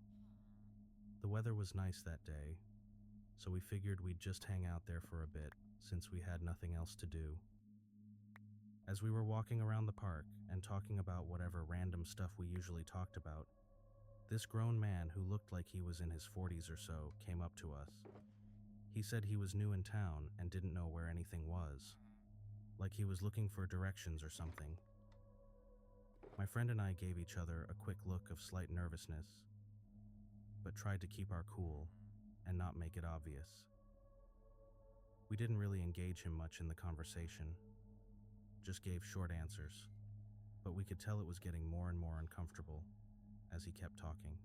The weather was nice that day, so we figured we'd just hang out there for a bit since we had nothing else to do. As we were walking around the park and talking about whatever random stuff we usually talked about, this grown man who looked like he was in his 40s or so came up to us. He said he was new in town and didn't know where anything was, like he was looking for directions or something. My friend and I gave each other a quick look of slight nervousness, but tried to keep our cool and not make it obvious. We didn't really engage him much in the conversation, just gave short answers, but we could tell it was getting more and more uncomfortable as he kept talking.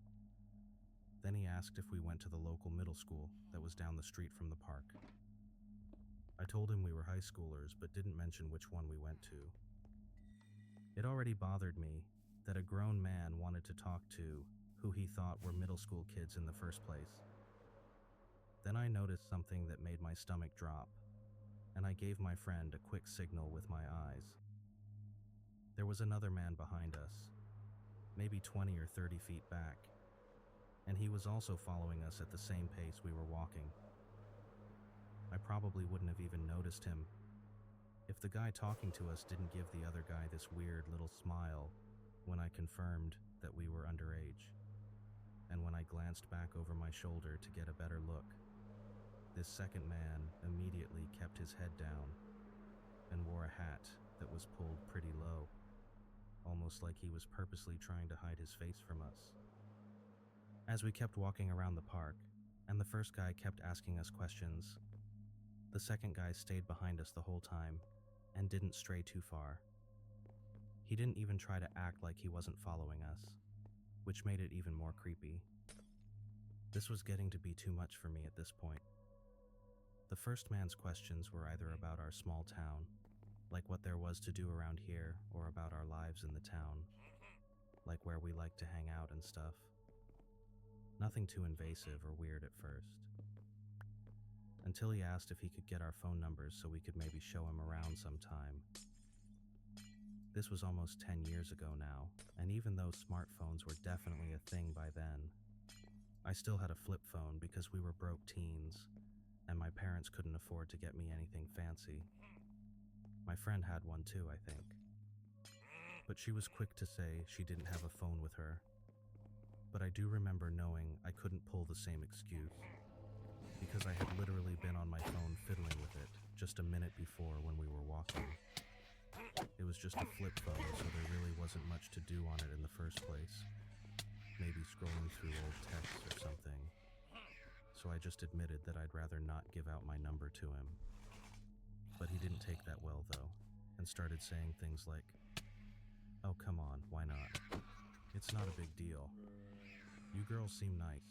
Then he asked if we went to the local middle school that was down the street from the park. I told him we were high schoolers, but didn't mention which one we went to. It already bothered me that a grown man wanted to talk to who he thought were middle school kids in the first place. Then I noticed something that made my stomach drop, and I gave my friend a quick signal with my eyes. There was another man behind us, maybe 20 or 30 feet back, and he was also following us at the same pace we were walking. I probably wouldn't have even noticed him if the guy talking to us didn't give the other guy this weird little smile when I confirmed that we were underage, and when I glanced back over my shoulder to get a better look. This second man immediately kept his head down and wore a hat that was pulled pretty low, almost like he was purposely trying to hide his face from us. As we kept walking around the park, and the first guy kept asking us questions, the second guy stayed behind us the whole time and didn't stray too far. He didn't even try to act like he wasn't following us, which made it even more creepy. This was getting to be too much for me at this point. The first man's questions were either about our small town, like what there was to do around here, or about our lives in the town, like where we like to hang out and stuff. Nothing too invasive or weird at first, until he asked if he could get our phone numbers so we could maybe show him around sometime. This was almost 10 years ago now, and even though smartphones were definitely a thing by then, I still had a flip phone because we were broke teens, and my parents couldn't afford to get me anything fancy. My friend had one too, I think. But she was quick to say she didn't have a phone with her. But I do remember knowing I couldn't pull the same excuse, because I had literally been on my phone fiddling with it just a minute before when we were walking. It was just a flip phone, so there really wasn't much to do on it in the first place. Maybe scrolling through old texts or something. So I just admitted that I'd rather not give out my number to him. But he didn't take that well, though, and started saying things like, "Oh, come on, why not? It's not a big deal. You girls seem nice.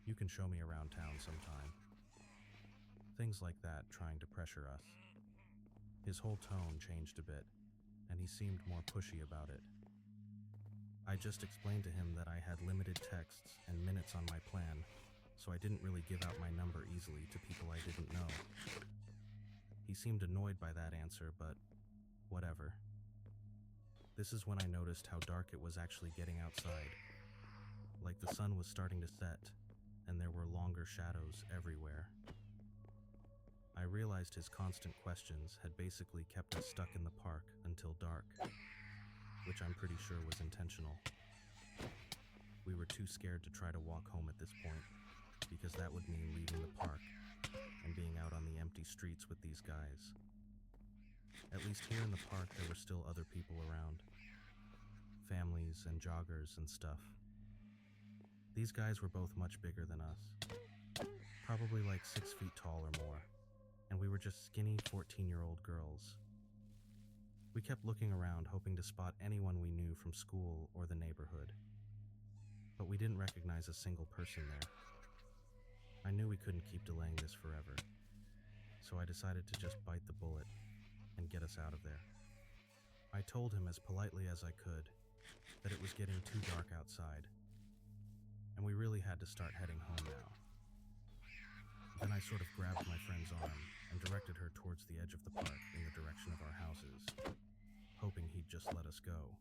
You can show me around town sometime." Things like that, trying to pressure us. His whole tone changed a bit, and he seemed more pushy about it. I just explained to him that I had limited texts and minutes on my plan, so I didn't really give out my number easily to people I didn't know. He seemed annoyed by that answer, but whatever. This is when I noticed how dark it was actually getting outside. Like the sun was starting to set, and there were longer shadows everywhere. I realized his constant questions had basically kept us stuck in the park until dark, which I'm pretty sure was intentional. We were too scared to try to walk home at this point, because that would mean leaving the park and being out on the empty streets with these guys. At least here in the park there were still other people around. Families and joggers and stuff. These guys were both much bigger than us. Probably like 6 feet tall or more. And we were just skinny 14-year-old girls. We kept looking around, hoping to spot anyone we knew from school or the neighborhood. But we didn't recognize a single person there. I knew we couldn't keep delaying this forever, so I decided to just bite the bullet and get us out of there. I told him as politely as I could that it was getting too dark outside, and we really had to start heading home now. Then I sort of grabbed my friend's arm and directed her towards the edge of the park in the direction of our houses, hoping he'd just let us go.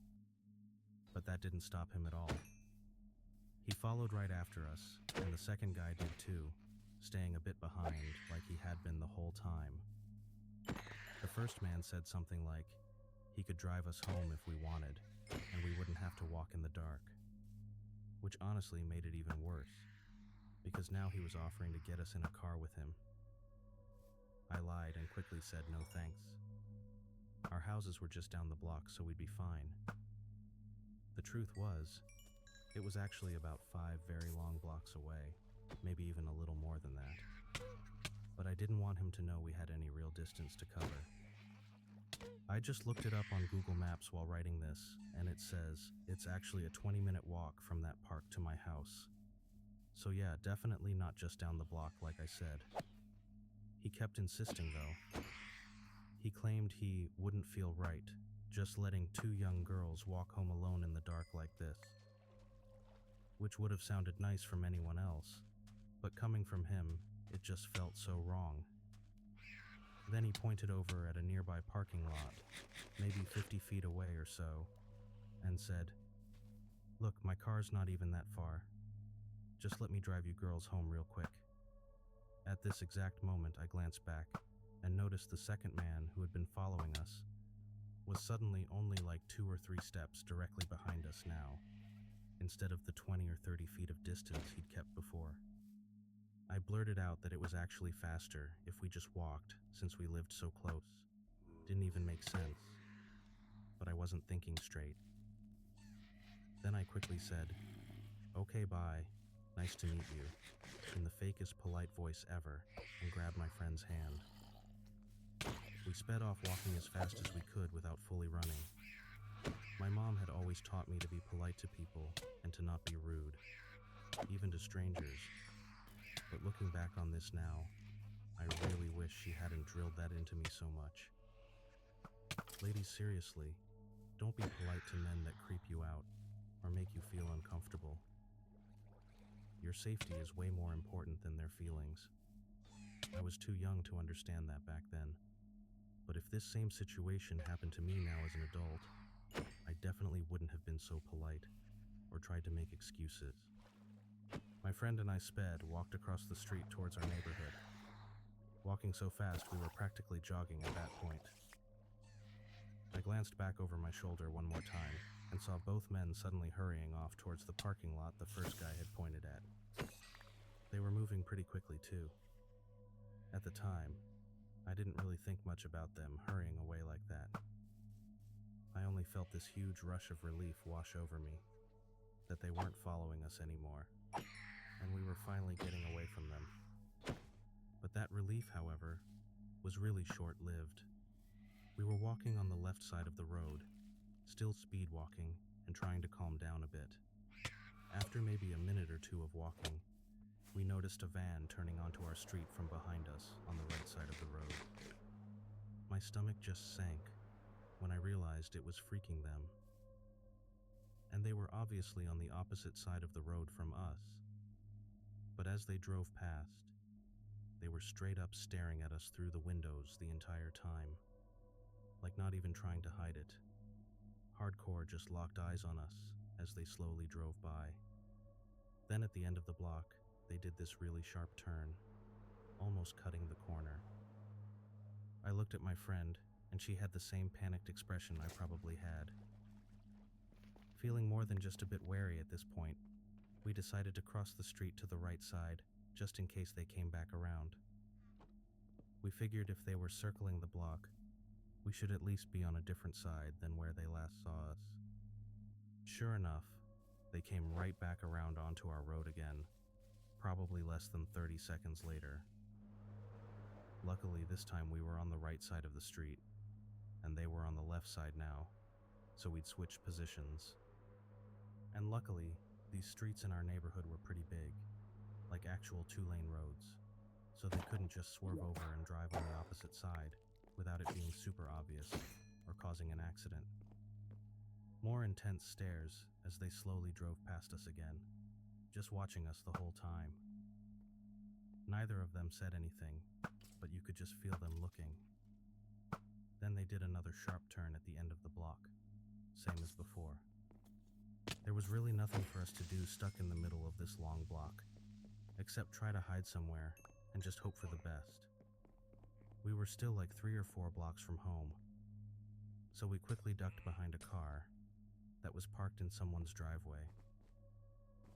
But that didn't stop him at all. He followed right after us, and the second guy did too, staying a bit behind like he had been the whole time. The first man said something like he could drive us home if we wanted, and we wouldn't have to walk in the dark, which honestly made it even worse, because now he was offering to get us in a car with him. I lied and quickly said no thanks. Our houses were just down the block, so we'd be fine. The truth was, it was actually about 5 very long blocks away, maybe even a little more than that. But I didn't want him to know we had any real distance to cover. I just looked it up on Google Maps while writing this, and it says it's actually a 20-minute walk from that park to my house. So yeah, definitely not just down the block like I said. He kept insisting though. He claimed he wouldn't feel right just letting 2 young girls walk home alone in the dark like this, which would have sounded nice from anyone else, but coming from him, it just felt so wrong. Then he pointed over at a nearby parking lot, maybe 50 feet away or so, and said, "Look, my car's not even that far. Just let me drive you girls home real quick." At this exact moment, I glanced back and noticed the second man who had been following us was suddenly only like 2 or 3 steps directly behind us now, instead of the 20 or 30 feet of distance he'd kept before. I blurted out that it was actually faster if we just walked, since we lived so close. Didn't even make sense, but I wasn't thinking straight. Then I quickly said, "Okay, bye. Nice to meet you," in the fakest polite voice ever, and grabbed my friend's hand. We sped off, walking as fast as we could without fully running. My mom had always taught me to be polite to people and to not be rude, even to strangers. But looking back on this now, I really wish she hadn't drilled that into me so much. Ladies, seriously, don't be polite to men that creep you out or make you feel uncomfortable. Your safety is way more important than their feelings. I was too young to understand that back then. But if this same situation happened to me now as an adult, I definitely wouldn't have been so polite or tried to make excuses. My friend and I walked across the street towards our neighborhood. Walking so fast we were practically jogging at that point. glanced back over my shoulder one more time and saw both men suddenly hurrying off towards the parking lot the first guy had pointed at. They were moving pretty quickly too. At the time, I didn't really think much about them hurrying away like that. I only felt this huge rush of relief wash over me, that they weren't following us anymore, and we were finally getting away from them. But that relief, however, was really short-lived. We were walking on the left side of the road, still speed walking and trying to calm down a bit. After maybe a minute or two of walking, we noticed a van turning onto our street from behind us on the right side of the road. My stomach just sank when I realized it was freaking them. And they were obviously on the opposite side of the road from us. But as they drove past, they were straight up staring at us through the windows the entire time, like not even trying to hide it. Hardcore just locked eyes on us as they slowly drove by. Then at the end of the block, they did this really sharp turn, almost cutting the corner. I looked at my friend, and she had the same panicked expression I probably had. Feeling more than just a bit wary at this point, we decided to cross the street to the right side, just in case they came back around. We figured if they were circling the block, we should at least be on a different side than where they last saw us. Sure enough, they came right back around onto our road again, probably less than 30 seconds later. Luckily, this time we were on the right side of the street, and they were on the left side now, so we'd switched positions. And luckily, these streets in our neighborhood were pretty big, like actual two-lane roads, so they couldn't just swerve over and drive on the opposite side without it being super obvious or causing an accident. More intense stares as they slowly drove past us again, just watching us the whole time. Neither of them said anything, but you could just feel them looking. Then they did another sharp turn at the end of the block, same as before. There was really nothing for us to do stuck in the middle of this long block, except try to hide somewhere and just hope for the best. We were still like 3 or 4 blocks from home, so we quickly ducked behind a car that was parked in someone's driveway,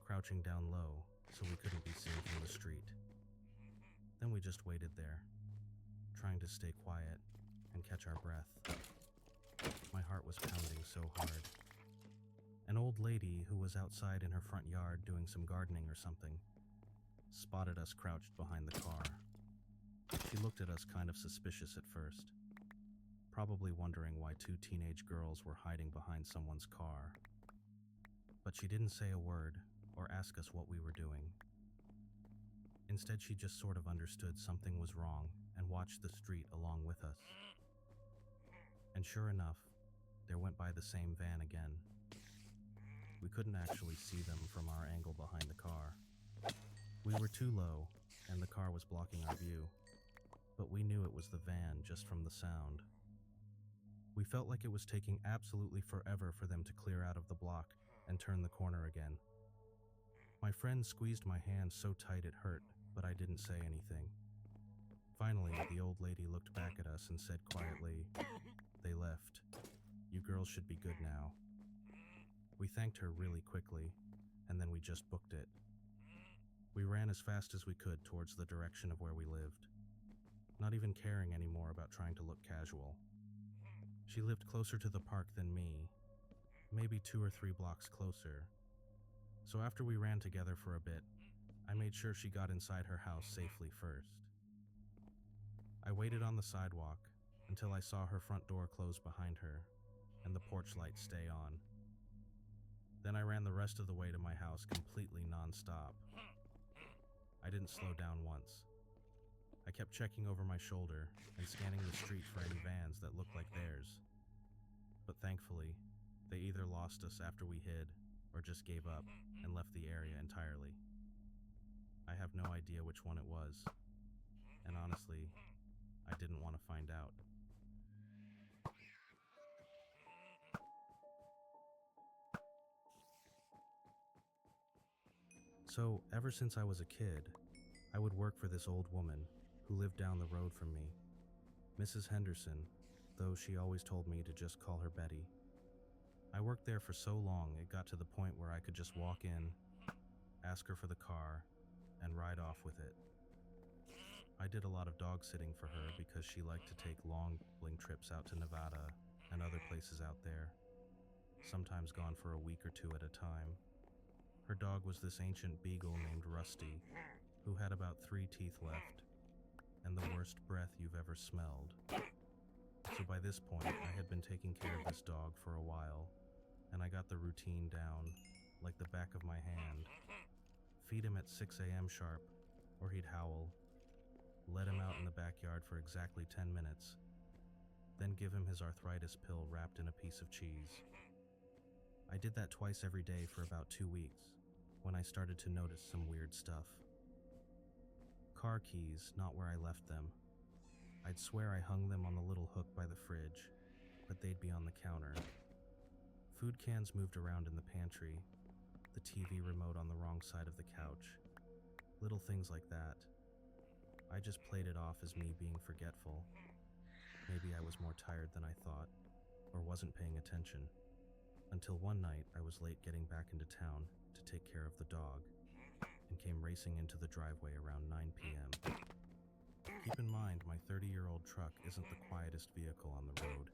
crouching down low so we couldn't be seen from the street. Then we just waited there, trying to stay quiet and catch our breath. My heart was pounding so hard. An old lady who was outside in her front yard doing some gardening or something spotted us crouched behind the car. She looked at us kind of suspicious at first, probably wondering why 2 teenage girls were hiding behind someone's car. But she didn't say a word or ask us what we were doing. Instead, she just sort of understood something was wrong and watched the street along with us. And sure enough, there went by the same van again. We couldn't actually see them from our angle behind the car. We were too low, and the car was blocking our view, but we knew it was the van just from the sound. We felt like it was taking absolutely forever for them to clear out of the block and turn the corner again. My friend squeezed my hand so tight it hurt, but I didn't say anything. Finally, the old lady looked back at us and said quietly, "They left. You girls should be good now." We thanked her really quickly, and then we just booked it. We ran as fast as we could towards the direction of where we lived, not even caring anymore about trying to look casual. She lived closer to the park than me, maybe 2 or 3 blocks closer. So after we ran together for a bit, I made sure she got inside her house safely first. I waited on the sidewalk until I saw her front door close behind her and the porch light stay on. Then I ran the rest of the way to my house completely non-stop. I didn't slow down once. I kept checking over my shoulder and scanning the street for any vans that looked like theirs. But thankfully, they either lost us after we hid or just gave up and left the area entirely. I have no idea which one it was, and honestly, I didn't want to find out. So, ever since I was a kid, I would work for this old woman who lived down the road from me, Mrs. Henderson, though she always told me to just call her Betty. I worked there for so long it got to the point where I could just walk in, ask her for the car, and ride off with it. I did a lot of dog sitting for her because she liked to take long trips out to Nevada and other places out there, sometimes gone for a week or two at a time. Her dog was this ancient beagle named Rusty, who had about 3 teeth left, and the worst breath you've ever smelled. So by this point, I had been taking care of this dog for a while, and I got the routine down, like the back of my hand. Feed him at 6 a.m. sharp, or he'd howl. Let him out in the backyard for exactly 10 minutes, then give him his arthritis pill wrapped in a piece of cheese. I did that twice every day for about 2 weeks, when I started to notice some weird stuff. Car keys, not where I left them. I'd swear I hung them on the little hook by the fridge, but they'd be on the counter. Food cans moved around in the pantry, the TV remote on the wrong side of the couch. Little things like that. I just played it off as me being forgetful. Maybe I was more tired than I thought, or wasn't paying attention. Until one night, I was late getting back into town to take care of the dog, and came racing into the driveway around 9 p.m. Keep in mind, my 30-year-old truck isn't the quietest vehicle on the road.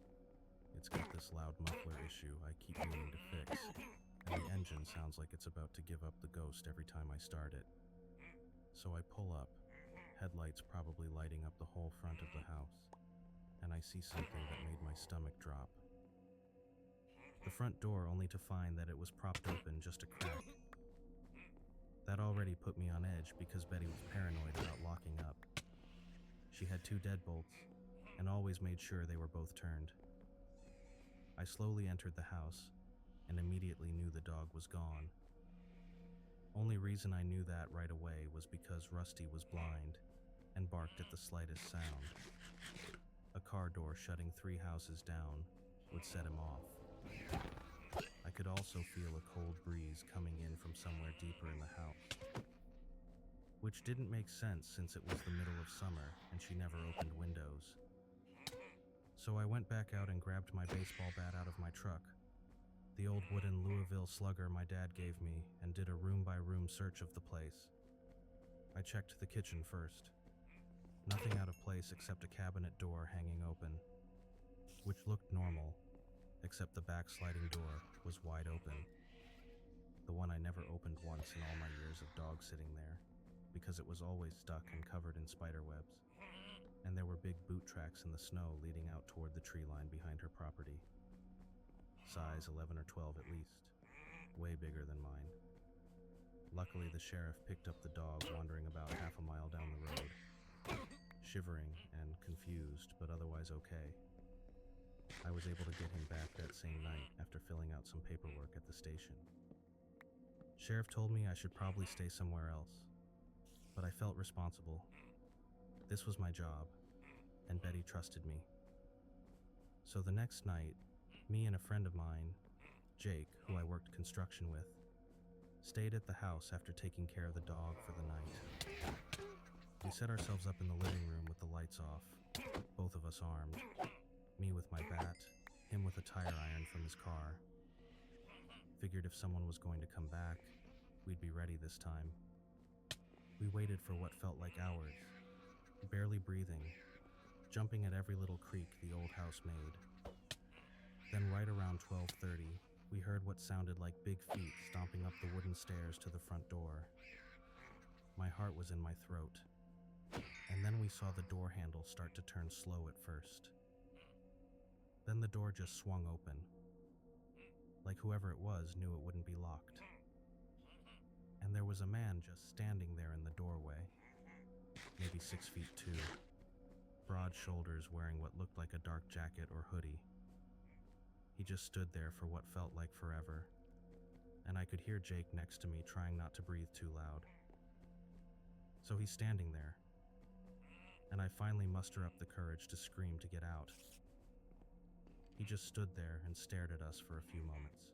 It's got this loud muffler issue I keep meaning to fix, and the engine sounds like it's about to give up the ghost every time I start it. So I pull up, headlights probably lighting up the whole front of the house, and I see something that made my stomach drop. The front door only to find that it was propped open just a crack. That already put me on edge because Betty was paranoid about locking up. She had 2 deadbolts and always made sure they were both turned. I slowly entered the house and immediately knew the dog was gone. Only reason I knew that right away was because Rusty was blind and barked at the slightest sound. A car door shutting 3 houses down would set him off. I could also feel a cold breeze coming in from somewhere deeper in the house, which didn't make sense since it was the middle of summer and she never opened windows. So I went back out and grabbed my baseball bat out of my truck, the old wooden Louisville Slugger my dad gave me, and did a room-by-room search of the place. I checked the kitchen first. Nothing out of place except a cabinet door hanging open, which looked normal, except the back sliding door was wide open. The one I never opened once in all my years of dog sitting there, because it was always stuck and covered in spider webs, and there were big boot tracks in the snow leading out toward the tree line behind her property. Size 11 or 12 at least, way bigger than mine. Luckily, the sheriff picked up the dog wandering about half a mile down the road, shivering and confused, but otherwise okay. I was able to get him back that same night after filling out some paperwork at the station. Sheriff told me I should probably stay somewhere else, but I felt responsible. This was my job, and Betty trusted me. So the next night, me and a friend of mine, Jake, who I worked construction with, stayed at the house after taking care of the dog for the night. We set ourselves up in the living room with the lights off, both of us armed. Me with my bat, him with a tire iron from his car. Figured if someone was going to come back, we'd be ready this time. We waited for what felt like hours, barely breathing, jumping at every little creak the old house made. Then right around 12:30, we heard what sounded like big feet stomping up the wooden stairs to the front door. My heart was in my throat, and then we saw the door handle start to turn slow at first. Then the door just swung open, like whoever it was knew it wouldn't be locked. And there was a man just standing there in the doorway, maybe 6 feet 2, broad shoulders, wearing what looked like a dark jacket or hoodie. He just stood there for what felt like forever, and I could hear Jake next to me trying not to breathe too loud. So he's standing there, and I finally muster up the courage to scream to get out. He just stood there and stared at us for a few moments.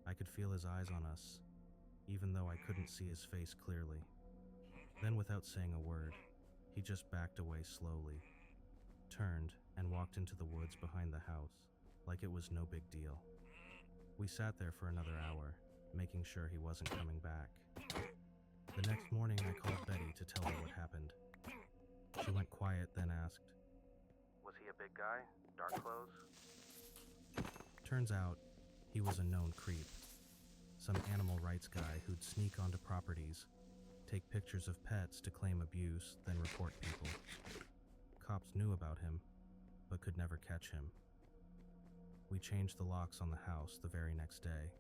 I could feel his eyes on us, even though I couldn't see his face clearly. Then, without saying a word, he just backed away slowly, turned, and walked into the woods behind the house like it was no big deal. We sat there for another hour, making sure he wasn't coming back. The next morning, I called Betty to tell her what happened. She went quiet, then asked, "Was he a big guy? Dark clothes?" Turns out, he was a known creep. Some animal rights guy who'd sneak onto properties, take pictures of pets to claim abuse, then report people. Cops knew about him, but could never catch him. We changed the locks on the house the very next day,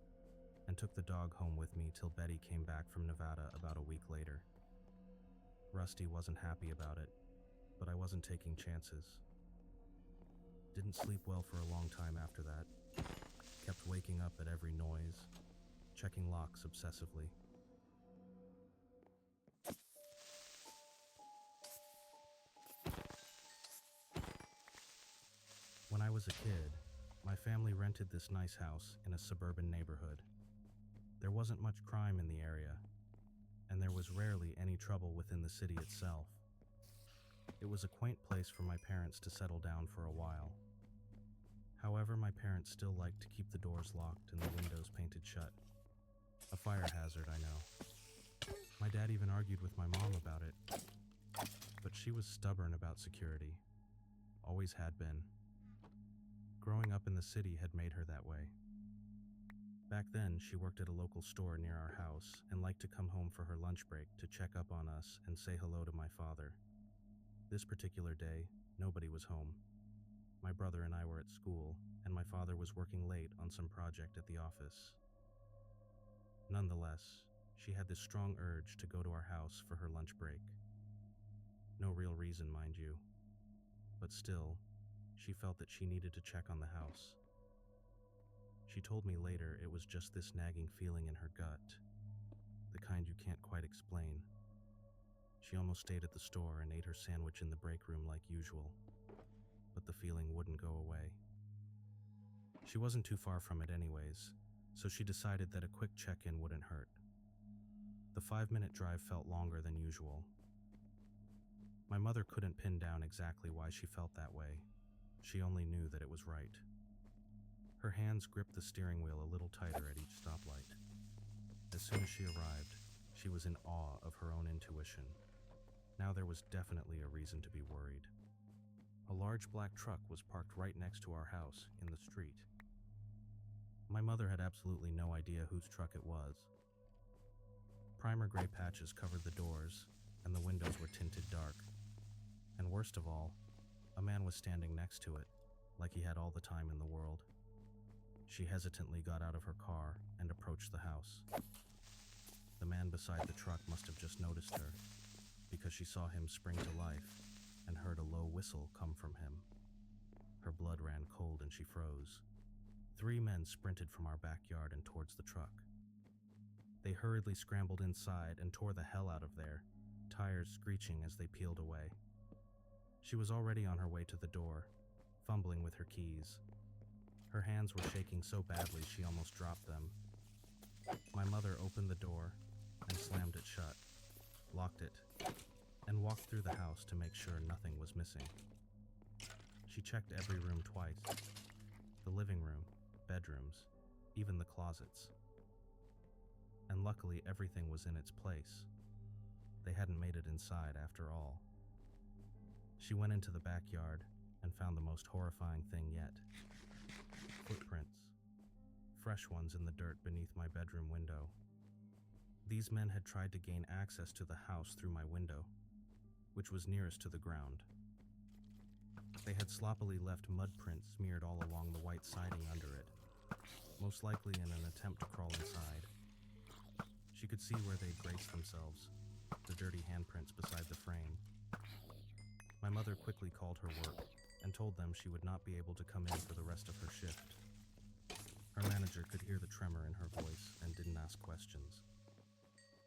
and took the dog home with me till Betty came back from Nevada about a week later. Rusty wasn't happy about it, but I wasn't taking chances. Didn't sleep well for a long time after that. Kept waking up at every noise, checking locks obsessively. When I was a kid, my family rented this nice house in a suburban neighborhood. There wasn't much crime in the area, and there was rarely any trouble within the city itself. It was a quaint place for my parents to settle down for a while. However, my parents still liked to keep the doors locked and the windows painted shut. A fire hazard, I know. My dad even argued with my mom about it, but she was stubborn about security. Always had been. Growing up in the city had made her that way. Back then, she worked at a local store near our house and liked to come home for her lunch break to check up on us and say hello to my father. This particular day, nobody was home. My brother and I were at school, and my father was working late on some project at the office. Nonetheless, she had this strong urge to go to our house for her lunch break. No real reason, mind you, but still, she felt that she needed to check on the house. She told me later it was just this nagging feeling in her gut, the kind you can't quite explain. She almost stayed at the store and ate her sandwich in the break room like usual, but the feeling wouldn't go away. She wasn't too far from it anyways, so she decided that a quick check-in wouldn't hurt. The 5-minute drive felt longer than usual. My mother couldn't pin down exactly why she felt that way. She only knew that it was right. Her hands gripped the steering wheel a little tighter at each stoplight. As soon as she arrived, she was in awe of her own intuition. Now there was definitely a reason to be worried. A large black truck was parked right next to our house in the street. My mother had absolutely no idea whose truck it was. Primer gray patches covered the doors, and the windows were tinted dark. And worst of all, a man was standing next to it, like he had all the time in the world. She hesitantly got out of her car and approached the house. The man beside the truck must have just noticed her, because she saw him spring to life and heard a low whistle come from him. Her blood ran cold and she froze. 3 men sprinted from our backyard and towards the truck. They hurriedly scrambled inside and tore the hell out of there, tires screeching as they peeled away. She was already on her way to the door, fumbling with her keys. Her hands were shaking so badly she almost dropped them. My mother opened the door and slammed it shut, locked it, and walked through the house to make sure nothing was missing. She checked every room twice: the living room, bedrooms, even the closets. And luckily everything was in its place. They hadn't made it inside after all. She went into the backyard and found the most horrifying thing yet. Footprints. Fresh ones in the dirt beneath my bedroom window. These men had tried to gain access to the house through my window, which was nearest to the ground. They had sloppily left mud prints smeared all along the white siding under it, most likely in an attempt to crawl inside. She could see where they'd graced themselves, the dirty handprints beside the frame. My mother quickly called her work and told them she would not be able to come in for the rest of her shift. Her manager could hear the tremor in her voice and didn't ask questions.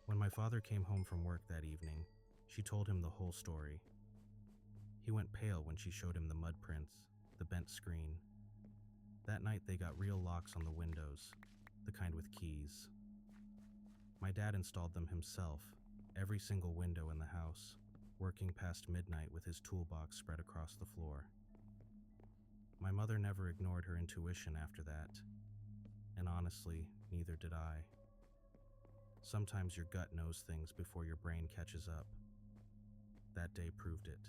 When my father came home from work that evening, she told him the whole story. He went pale when she showed him the mud prints, the bent screen. That night they got real locks on the windows, the kind with keys. My dad installed them himself, every single window in the house, working past midnight with his toolbox spread across the floor. My mother never ignored her intuition after that, and honestly, neither did I. Sometimes your gut knows things before your brain catches up. That day proved it.